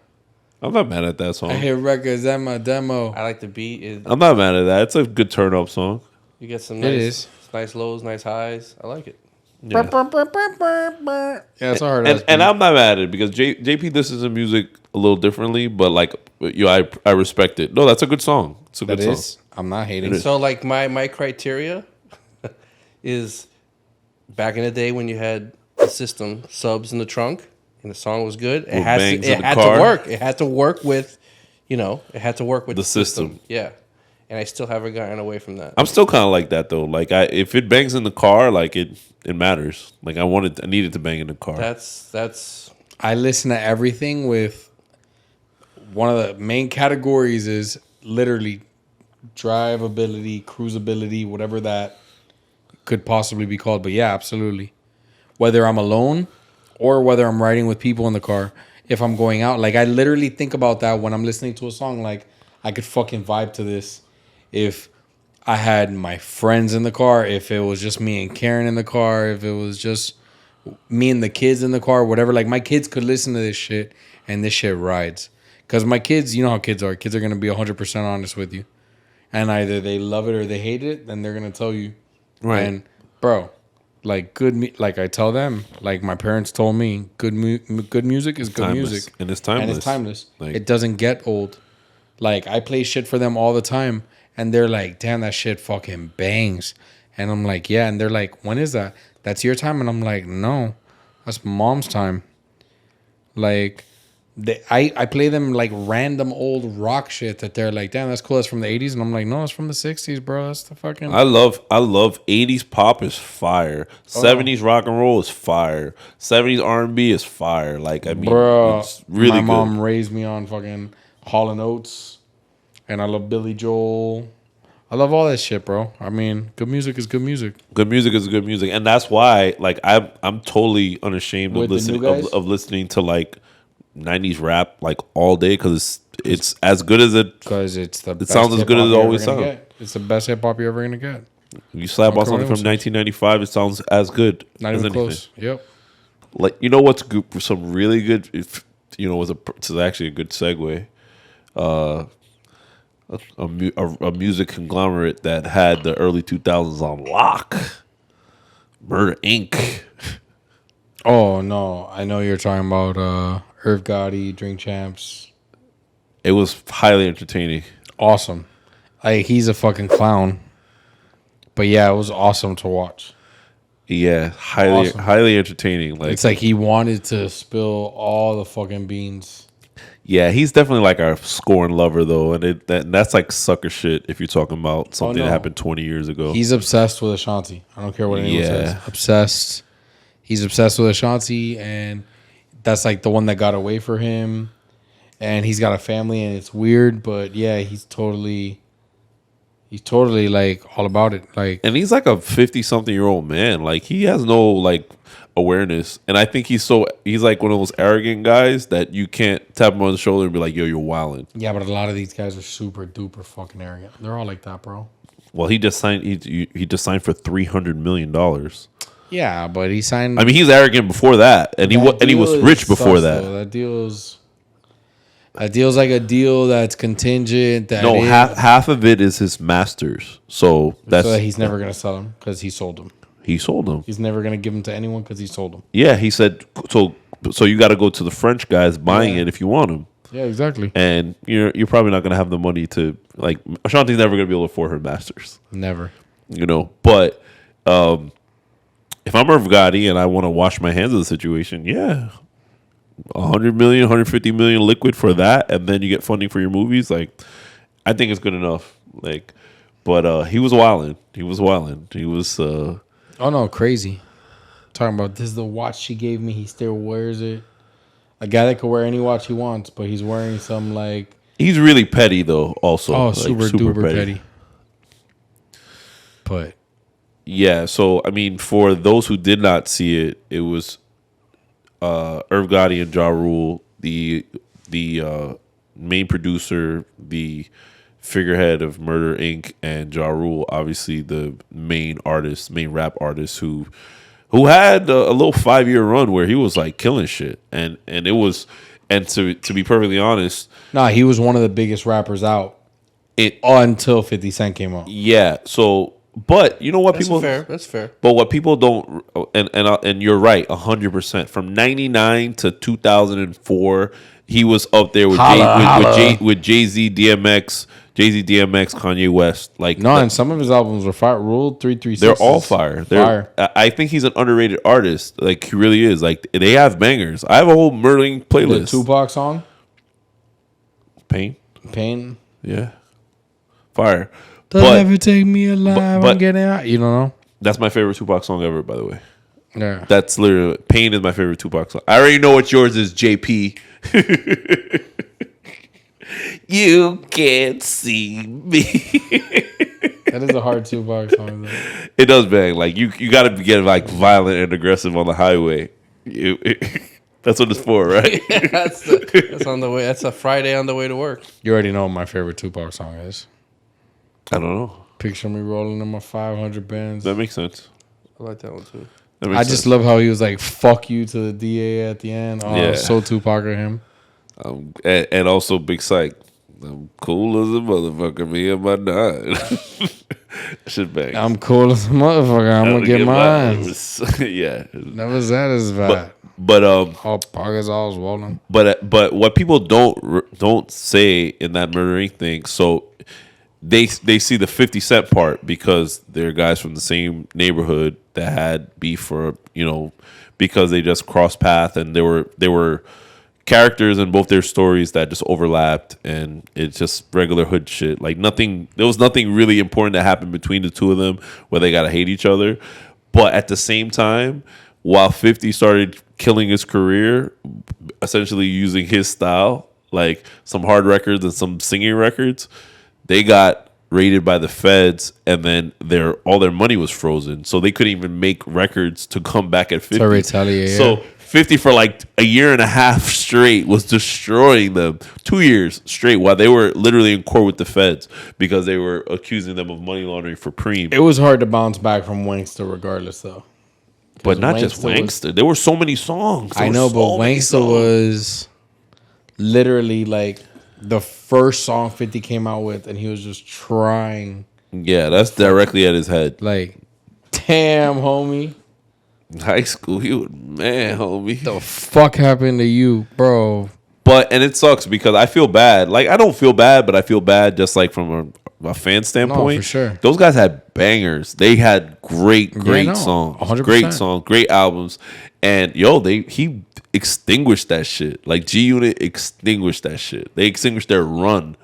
I'm not mad at that song. I hear records at my demo. I like the beat. I'm not mad at that. It's a good turn up song. You get some It is. nice lows, nice highs. I like it. Yeah. Yeah, it's hard. And I'm not mad at it because JP listens to music a little differently, but like I respect it. No, that's a good song. It's a that good song. is. I'm not hating. It is. So like my criteria is back in the day when you had the system subs in the trunk and the song was good, it With had bangs to, in it the had car. to work. It had to work with, it had to work with The system. Yeah, and I still haven't gotten away from that. I'm still kind of like that though. Like if it bangs in the car, like it matters. Like I needed to bang in the car. That's I listen to everything with one of the main categories is literally drivability, cruisability, whatever that could possibly be called. But yeah, absolutely. Whether I'm alone or whether I'm riding with people in the car, if I'm going out, like I literally think about that when I'm listening to a song. Like I could fucking vibe to this if I had my friends in the car, if it was just me and Karen in the car, if it was just me and the kids in the car, whatever. Like my kids could listen to this shit and this shit rides. Because my kids, you know how kids are. Kids are going to be 100% honest with you. And either they love it or they hate it, then they're going to tell you. Right. And bro, like like I tell them, like my parents told me, good music is good Timeless. music. And it's timeless. And it's timeless. Like- It doesn't get old. Like I play shit for them all the time. And they're like, damn, that shit fucking bangs. And I'm like, yeah. And they're like, when is that? That's your time? And I'm like, no, that's mom's time. Like, I play them like random old rock shit that they're like, damn, that's cool. That's from the 80s. And I'm like, no, it's from the 60s, bro. That's the fucking... I love 80s pop is fire. 70s rock and roll is fire. 70s R&B is fire. Like, I mean, Bro, it's really my good. mom raised me on fucking Hall & Oates. And I love Billy Joel. I love all that shit, bro. I mean, good music is good music. Good music is good music, and that's why, like, I'm totally unashamed of With the new listening guys? of listening to like 90s rap like all day because it's as good as it. Because it's the best sounds as good hip-hop as it you're always ever gonna sounds. get. It's the best hip hop you're ever going to get. You slap on Okay, something from what 1995, it sounds as good. Not as even anything. close. Yep. Like, you know what's good? Some really good. It's actually a good segue. A music conglomerate that had the early 2000s on lock. Murder Inc. Oh, no. I know you're talking about Irv Gotti, Drink Champs. It was highly entertaining. Awesome. He's a fucking clown. But yeah, it was awesome to watch. Yeah, highly Awesome. highly entertaining. Like, It's like he wanted to spill all the fucking beans. yeah, he's definitely like our scorn lover though, and that's like sucker shit if you're talking about something no. that happened 20 years ago. He's obsessed with Ashanti. I don't care what anyone Yeah. says. Obsessed. He's obsessed with Ashanti, and that's like the one that got away for him. And he's got a family, and it's weird, but yeah, he's totally like all about it. Like, And he's like a 50-something-year-old man. Like, he has no like awareness, and I think he's like one of those arrogant guys that you can't tap him on the shoulder and be like, "Yo, you're wilding." yeah, but a lot of these guys are super duper fucking arrogant. They're all like that, bro. Well, he just signed. He just signed for $300 million. Yeah, but he signed. I mean, he's arrogant before that, and he was deal rich is before sus, that. though. That deal's like a deal that's contingent. That No, is- half of it is his masters. So that's so that he's never gonna sell them because he sold them. he sold them. He's never gonna give them to anyone because he sold them. Yeah, he said so. So you got to go to the French guys buying Yeah. it if you want them, Yeah, exactly. and you're probably not going to have the money to like. Ashanti's never going to be able to afford her masters, Never. But if I'm Irv Gotti and I want to wash my hands of the situation, yeah, 100 million, 150 million liquid for that, and then you get funding for your movies. Like, I think it's good enough. Like, but he was wilding. He was wilding. He was. Oh no, crazy. Talking about this is the watch she gave me. He still wears it. A guy that could wear any watch he wants, but he's wearing some like He's really petty though. Also, like, super duper petty. But Yeah, so I mean, for those who did not see it, it was Irv Gotti and Ja Rule, the main producer, the figurehead of Murder Inc., and Ja Rule, obviously the main rap artist who had a little 5-year run where he was like killing shit, and it was, and to be perfectly honest, nah, he was one of the biggest rappers out it until 50 Cent came out. yeah. So, but you know what people That's fair. But what people don't, and you're right, 100%. From '99 to 2004, he was up there with Holla. with Jay-Z, DMX, Jay-Z, DMX, Kanye West. Like No, and some of his albums were fire. Rule 336. they're all fire. I think he's an underrated artist. Like he really is. Like they have bangers. I have a whole murdering The playlist. Tupac song, Pain. Yeah. Fire. Don't But ever take me alive. but- I'm getting out. You don't know? that's my favorite Tupac song ever, by the way. Yeah. That's literally Pain is my favorite Tupac song. I already know what yours is, JP. You can't see me. That is a hard Tupac song. Though. It does bang. Like you got to get like violent and aggressive on the highway. That's what it's for, right? That's on the way. That's a Friday on the way to work. You already know what my favorite Tupac song is. I don't know. Picture me rolling in my 500 bands. That makes sense. I like that one too. I just love how he was like, fuck you to the DA at the end. Oh, Yeah. so Tupac of him. And also Big Psych. I'm cool as a motherfucker. Me and my nine. Shit bang. I'm cool as a motherfucker. I'm going to get mine. Yeah. Never that is bad. But All pockets all swollen. But what people don't say in that murdering thing, so they see the 50 Cent part because they're guys from the same neighborhood that had beef for, because they just crossed path and they were characters in both their stories that just overlapped, and it's just regular hood shit. Like there was nothing really important that happened between the two of them where they gotta hate each other. But at the same time, while 50 started killing his career, essentially using his style, like some hard records and some singing records, they got raided by the feds, and then all their money was frozen, so they couldn't even make records to come back at 50. To retaliate. So 50 for like a year and a half straight was destroying them. 2 years straight while they were literally in court with the feds because they were accusing them of money laundering for Preem. It was hard to bounce back from Wanksta regardless, though. But not just Wanksta. There were so many songs. I know, but Wanksta was literally like the first song 50 came out with, and he was just trying. Yeah, that's directly at his head. Like, damn, homie. High school, man, homie. The fuck happened to you, bro? And it sucks because I feel bad. Like, I don't feel bad, but I feel bad just like from a fan standpoint. No, for sure. Those guys had bangers. They had great no, songs. 100%. Great songs, great albums. And he extinguished that shit. Like G-Unit extinguished that shit. They extinguished their run.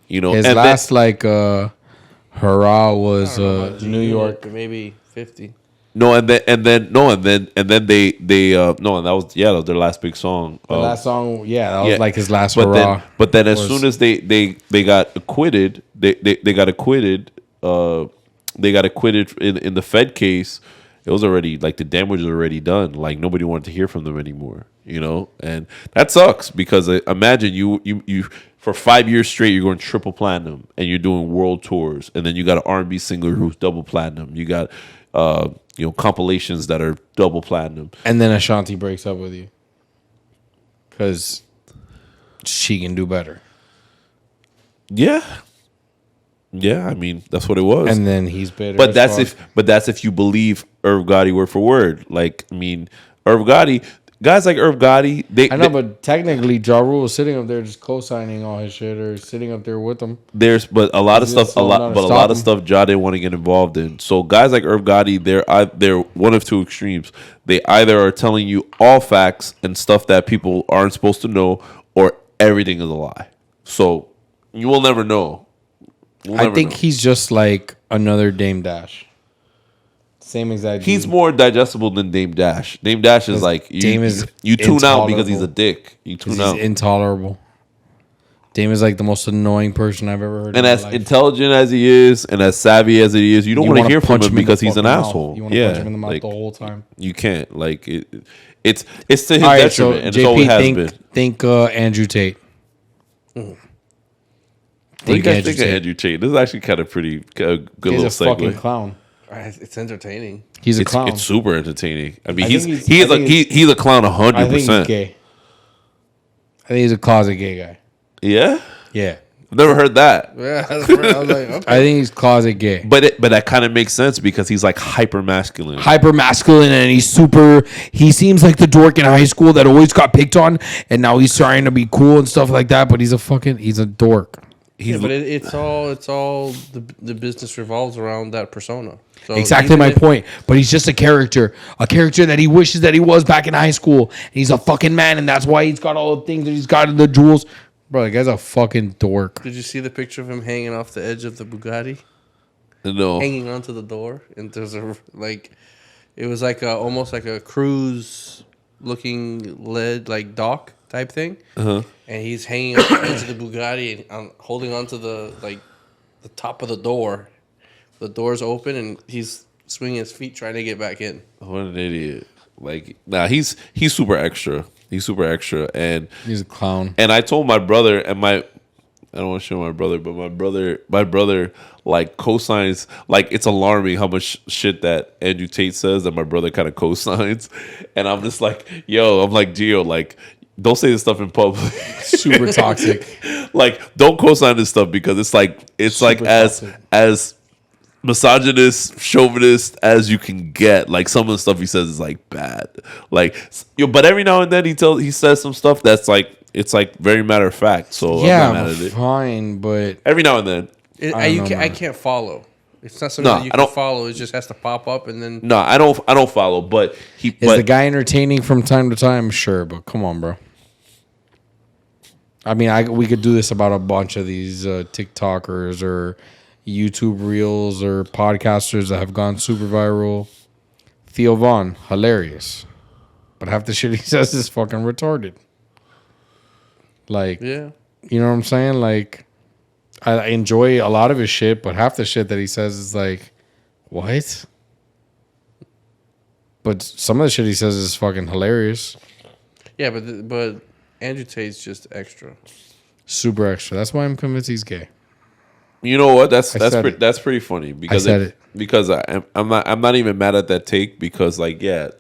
His last hurrah was New York. Maybe 50. And that was their last big song. The last song, that was like his last hurrah. But then as soon as they got acquitted, they got acquitted. They got acquitted in the Fed case. It was already like the damage was already done. Like nobody wanted to hear from them anymore. And that sucks because imagine you for 5 years straight you're going triple platinum and you're doing world tours, and then you got an R&B singer who's double platinum. You got compilations that are double platinum. And then Ashanti breaks up with you because she can do better. Yeah. I mean, that's what it was. And then he's bitter. But that's if you believe Irv Gotti word for word. Like, I mean, Irv Gotti, guys like Irv Gotti, but technically Ja Rule was sitting up there just co-signing all his shit or sitting up there with him. But a lot of stuff Ja didn't want to get involved in. So guys like Irv Gotti, they're one of two extremes. They either are telling you all facts and stuff that people aren't supposed to know, or everything is a lie. So you will never know. I think he's just like another Dame Dash. Same exact. He's more digestible than Dame Dash. Dame Dash is like you tune out because he's a dick. You tune out. He's intolerable. Dame is like the most annoying person I've ever heard. And as intelligent as he is, and as savvy as he is, you don't want to hear from him because he's an asshole. You want to punch him in the mouth the whole time. You can't. Like it's to his detriment, and it always has been. Think Andrew Tate. What do you guys think of Andrew Tate? This is actually kind of pretty good little segue. He's a fucking clown. It's entertaining. He's a clown. It's super entertaining. I mean, he's a clown 100%. I think he's gay. I think he's a closet gay guy. Yeah? Yeah. I've never heard that. Yeah, I was like, okay. I think he's closet gay. But that kind of makes sense because he's like hyper masculine. And he seems like the dork in high school that always got picked on, and now he's trying to be cool and stuff like that, but he's a dork. he's but it's all the business revolves around that persona. So Exactly my point. But he's just a character that he wishes that he was back in high school. And he's a fucking man, and that's why he's got all the things that he's got in the jewels. Bro, the guy's a fucking dork. Did you see the picture of him hanging off the edge of the Bugatti? no. Hanging onto the door, and there's it was like almost like a cruise looking lead like dock type thing, and he's hanging off the edge of the Bugatti and holding onto the top of the door. The door's open and he's swinging his feet trying to get back in. What an idiot! Like, nah, he's super extra. He's super extra, and He's a clown. And I told my brother, and I don't want to show my brother, but my brother like cosigns. Like, it's alarming how much shit that Andrew Tate says that my brother kind of cosigns, and I'm just like, yo, I'm like, Gio, like, don't say this stuff in public. Super toxic. Like, don't cosign this stuff because it's like Super toxic. as misogynist, chauvinist as you can get. Like, some of the stuff he says is like bad. Like, but every now and then he says some stuff that's like, it's like very matter of fact. So Yeah, I'm not mad at it. fine, but Every now and then. I can't follow. It's not something No, that you I can don't- follow. It just has to pop up and then. No, I don't follow. But is the guy entertaining from time to time? Sure, but come on, bro. I mean, we could do this about a bunch of these TikTokers or YouTube reels or podcasters that have gone super viral. Theo Vaughn, hilarious, but half the shit he says is fucking retarded. Like, Yeah. you know what I'm saying? Like, I enjoy a lot of his shit, but half the shit that he says is like, what? But some of the shit he says is fucking hilarious. Yeah, but Andrew Tate's just extra. Super extra. That's why I'm convinced he's gay. You know what? That's said that's pretty funny because I said it. because I'm not even mad at that take because, like, yeah,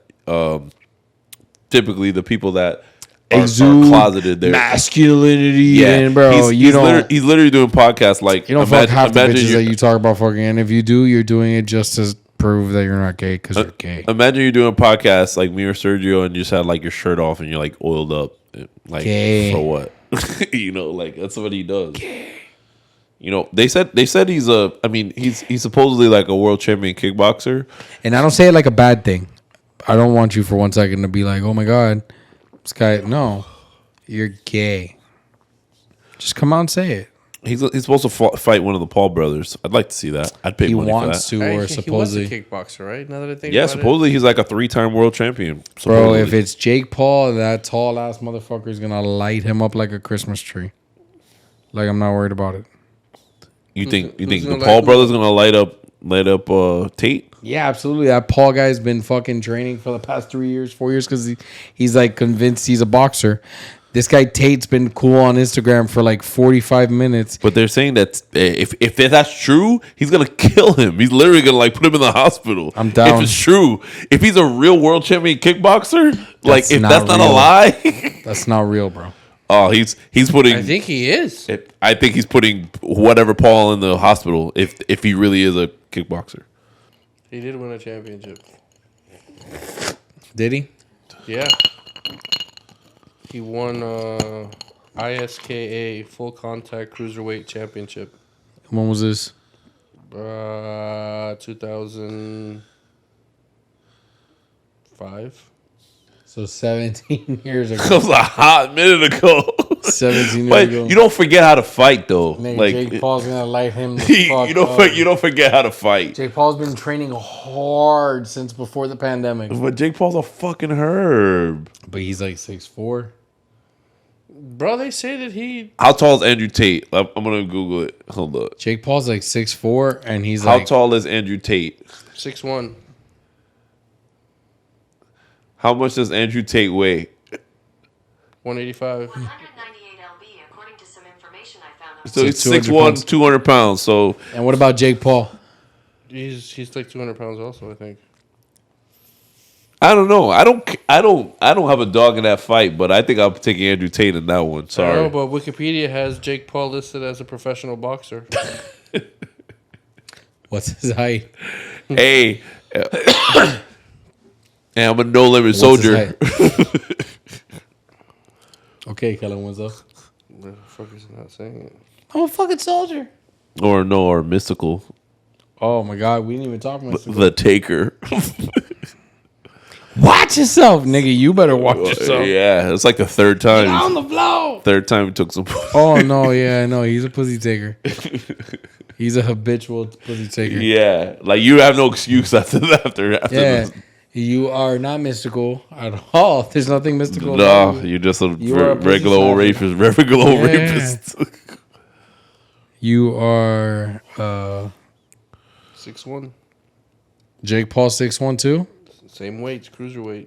typically the people that are closeted, they're masculinity, and bro, he's literally doing podcasts like, you don't fuck half the bitches that you talk about fucking, and if you do, you're doing it just to prove that you're not gay because you're gay. Imagine you're doing a podcast like me or Sergio, and you just had like your shirt off and you're like oiled up, like, Gay. for what? You know, like, that's what he does. Gay. You know, they said he's he's supposedly like a world champion kickboxer. And I don't say it like a bad thing. I don't want you for 1 second to be like, oh my God, this guy. No, you're gay. Just come out and say it. He's supposed to fight one of the Paul brothers. I'd like to see that. I'd pay He money wants for that. to, or Actually, he was a supposedly. kickboxer, right? Now that I think Yeah, about supposedly he's like a 3-time world champion. Bro, supposedly. if it's Jake Paul, that tall ass motherfucker is gonna light him up like a Christmas tree. Like, I'm not worried about it. you think who's the gonna Paul light- brothers gonna light up Tate? Yeah, absolutely. That Paul guy's been fucking training for the past 3 years, 4 years, because he's like convinced he's a boxer. This guy Tate's been cool on Instagram for like 45 minutes. But they're saying that if that's true, he's gonna kill him. He's literally gonna like put him in the hospital. I'm down. If it's true, if he's a real world champion kickboxer, like, if not that's not a real. lie, That's not real, bro. oh, he's putting. I think he is. I think he's putting whatever Paul in the hospital if he really is a kickboxer. He did win a championship. Did he? Yeah. He won ISKA Full Contact Cruiserweight Championship. When was this? 2005. So 17 years That ago. was a hot minute ago. 17 years But ago. you don't forget how to fight, though. Nigga, Like, Jake Paul's gonna light him the fuck you don't up. you don't forget how to fight. Jake Paul's been training hard since before the pandemic. But Jake Paul's a fucking herb. But he's like 6'4". Bro, they say that he. How tall is Andrew Tate? I'm gonna Google it. Hold up. Jake Paul's like 6'4", and he's How like tall is Andrew Tate? 6'1". How much does Andrew Tate weigh? 185. 198 lb, according to some information I found on So he's 200 6'1", pounds. 200 pounds. So And what about Jake Paul? He's like 200 pounds also, I think. I don't know. I don't have a dog in that fight, but I think I'll take Andrew Tate in that one. Sorry. No, but Wikipedia has Jake Paul listed as a professional boxer. What's his height? Hey, and I'm a no limit What's his soldier. Okay, Kellen, what's up? The fuck is not saying it? I'm a fucking soldier. or Mystical, Oh my god, we didn't even talk about the Taker. Watch yourself, nigga. You better watch yourself. Yeah, it's like the third time. Get on the floor. Third time he took some. Oh no, yeah, no, he's a pussy taker. He's a habitual pussy taker. Yeah, like you have no excuse after Yeah, this. you are not mystical at all. There's nothing mystical. No, about you. you're just a You are a pussy regular old slapper. rapist. Regular old Yeah. rapist. You are 6'1", Jake Paul 6'1" same weight, cruiserweight.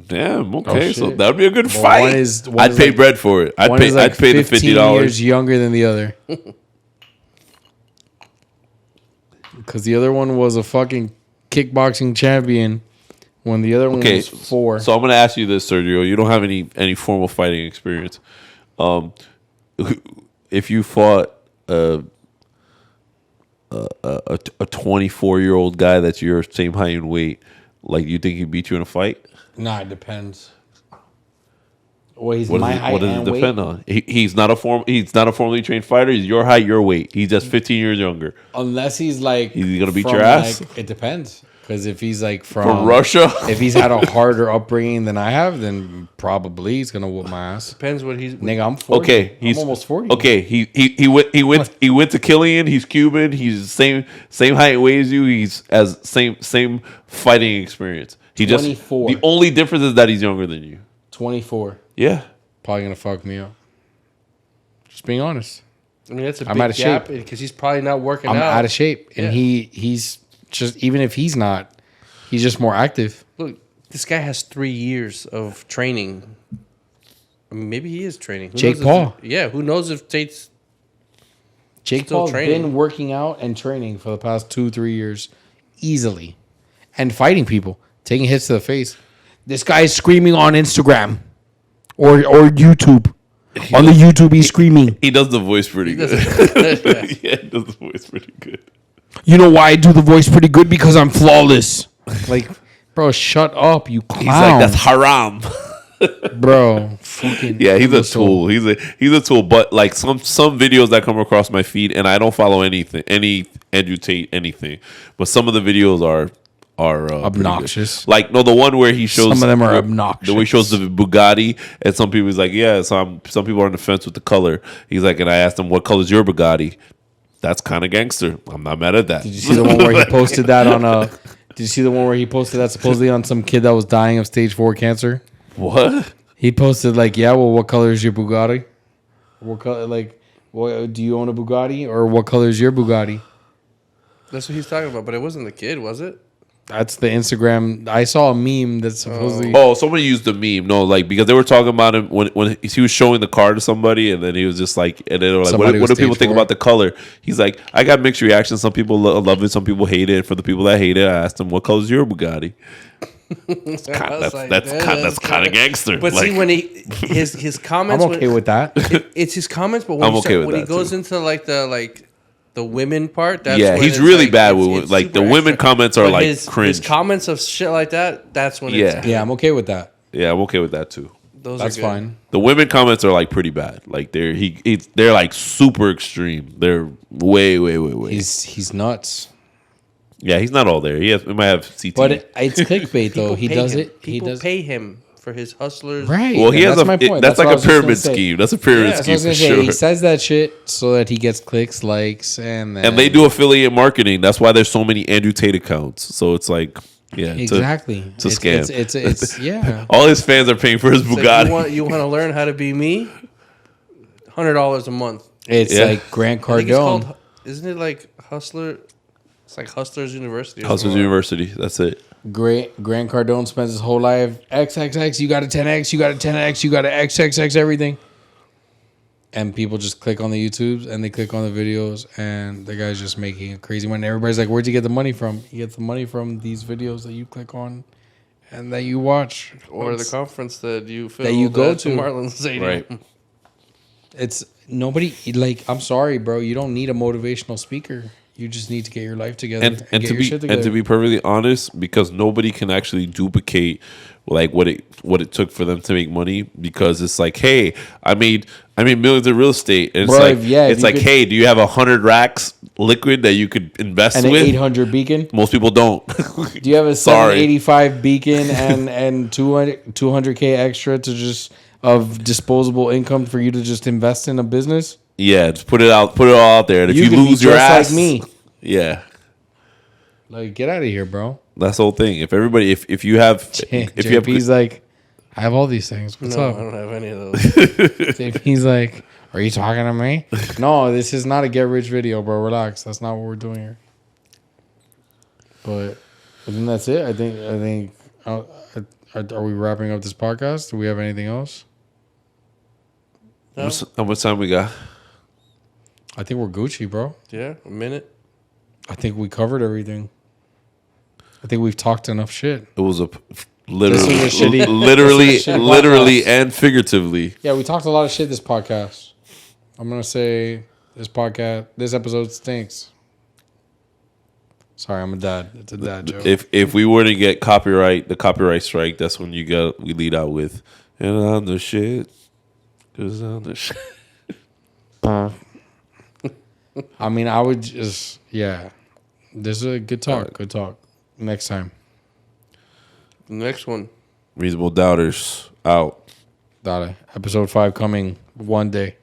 Damn. Okay, so shit. that'd be a good Well, fight. one is I'd pay like- bread for it. I'd One pay. is like I'd pay the 15 $50. years younger than the other. Because the other one was a fucking kickboxing champion, when the other one Okay, was 4. So I'm gonna ask you this, Sergio. You don't have any formal fighting experience. If you fought a 24-year-old guy that's your same height and weight, like, you think he'd beat you in a fight? Nah, it depends. Well, he's What my does height it and depend weight. on? He's not a formally trained fighter. He's your height, your weight. He's just 15 years younger. Unless he's like, He's gonna beat from, your ass? like, it depends. Because if he's like From Russia? if he's had a harder upbringing than I have, then probably he's gonna whoop my ass. Depends what he's. Nigga, I'm 40. Okay, I'm almost 40. Okay, he went to Killian. He's Cuban. He's same height and weight as you. He's as same fighting experience. He 24. The only difference is that he's younger than you. 24. Yeah. Probably gonna fuck me up. Just being honest. I mean, that's a I'm big out of gap shape. because he's probably not working I'm out. out of shape, and Yeah. he's just, even if he's not, he's just more active. Look, this guy has 3 years of training. I mean, maybe he is training. Who Jake knows Paul. Who knows if Tate's Jake Still Paul's training. been working out and training for the past 2-3 years, easily, and fighting people, taking hits to the face. This guy is screaming on Instagram or YouTube. On the YouTube, he's screaming. He does the voice pretty good. yeah. Yeah, he does the voice pretty good. You know why I do the voice pretty good? Because I'm flawless. Like, bro, shut up, you clown. He's like, that's haram. bro. Fucking Yeah, he's a imbecile. tool. He's a tool. But like some videos that come across my feed, and I don't follow any Andrew Tate anything, but some of the videos are pretty good. Obnoxious. Like, no, the one where he shows Some of them are the obnoxious. way he shows the Bugatti, and some people is like, yeah, some people are on the fence with the color. He's like, and I asked him, what color's your Bugatti? That's kind of gangster. I'm not mad at that. Did you see the one where he posted that on Did you see the one where he posted that supposedly on some kid that was dying of stage 4 cancer? What? He posted like, yeah, well, what color is your Bugatti? What color? Like, what, do you own a Bugatti, or what color is your Bugatti? That's what he's talking about. But it wasn't the kid, was it? That's the Instagram. I saw a meme that supposedly. Oh, somebody used the meme. No, like, because they were talking about him when he was showing the car to somebody, and then he was just like, and they were like, Somebody what was do people stage think 4? about the color? He's like, I got mixed reactions. Some people love it, some people hate it. And for the people that hate it, I asked them, what color's your Bugatti? That's kind of gangster. But like, see, when his comments, I'm okay with that. it's his comments. But when, I'm okay with when he that, goes too. into like the women part, that's yeah, when he's it's really like, bad it's- with it's like the super women extra. comments are But like his cringe. comments of shit like that. That's when Yeah. it's Yeah, I'm okay with that. Yeah, I'm okay with that too. those That's are good. fine. The women comments are like pretty bad. Like they're like super extreme. They're way. He's nuts. Yeah, he's not all there. He might have CT. But it's clickbait though. People He pay does him. it. He People does pay him for his hustlers. right. well, he and has that's my point. That's what I like a was just gonna pyramid say. scheme. That's a pyramid That's what I scheme was for gonna say. He sure. says that shit so that he gets clicks, likes, and then And they do affiliate marketing. That's why there's so many Andrew Tate accounts. So it's like, yeah, exactly. It's a scam. It's yeah. All his fans are paying for his It's like, Bugatti. you want to learn how to be me? $100 a month. It's Yeah. like Grant I think it's Cardone. called. Isn't it like Hustler? It's like Hustlers University. or Hustlers something. University. That's it. Grant Cardone spends his whole life XXX. You got a 10x. You got a 10x. You got a XXX everything. And people just click on the YouTubes and they click on the videos, and the guy's just making it crazy. When everybody's like, "Where'd you get the money from?" You get the money from these videos that you click on and that you watch, Or the conference that you go at to. Marlins Stadium. Right. It's nobody. Like, I'm sorry, bro. You don't need a motivational speaker. You just need to get your life together and get to your be shit together. and to be perfectly honest, because nobody can actually duplicate like what it took for them to make money, because it's like, hey, I made millions in real estate, and it's Bro, like, if you could- hey, do you have 100 racks liquid that you could invest and an with? 800 beacon. Most people don't. Do you have a Sorry. 785 beacon and 200K extra to just of disposable income for you to just invest in a business? Yeah, just put it all out there, and if you can be lose your just ass, like me. yeah. Like, get out of here, bro. That's the whole thing. If everybody, if you have, if you have, JP's like, I have all these things. What's No, I up? don't have any of those. JP's like, are you talking to me? No, this is not a get rich video, bro. Relax. That's not what we're doing here. But I think that's it. I think. Are we wrapping up this podcast? Do we have anything else? No? how much time we got? I think we're Gucci, bro. Yeah, a minute. I think we covered everything. I think we've talked enough shit. It was This literally, was a shitty- literally, this was a shitty literally, podcast. and figuratively. Yeah, we talked a lot of shit this podcast. I'm gonna say this episode stinks. Sorry, I'm a dad. It's a dad joke. If we were to get the copyright strike, that's when we lead out with, and I'm the shit, 'cause I'm the shit. I mean, I would just This is a good talk. Good talk. Next time. The next one. Reasonable doubters out. Bada. Episode 5 coming one day.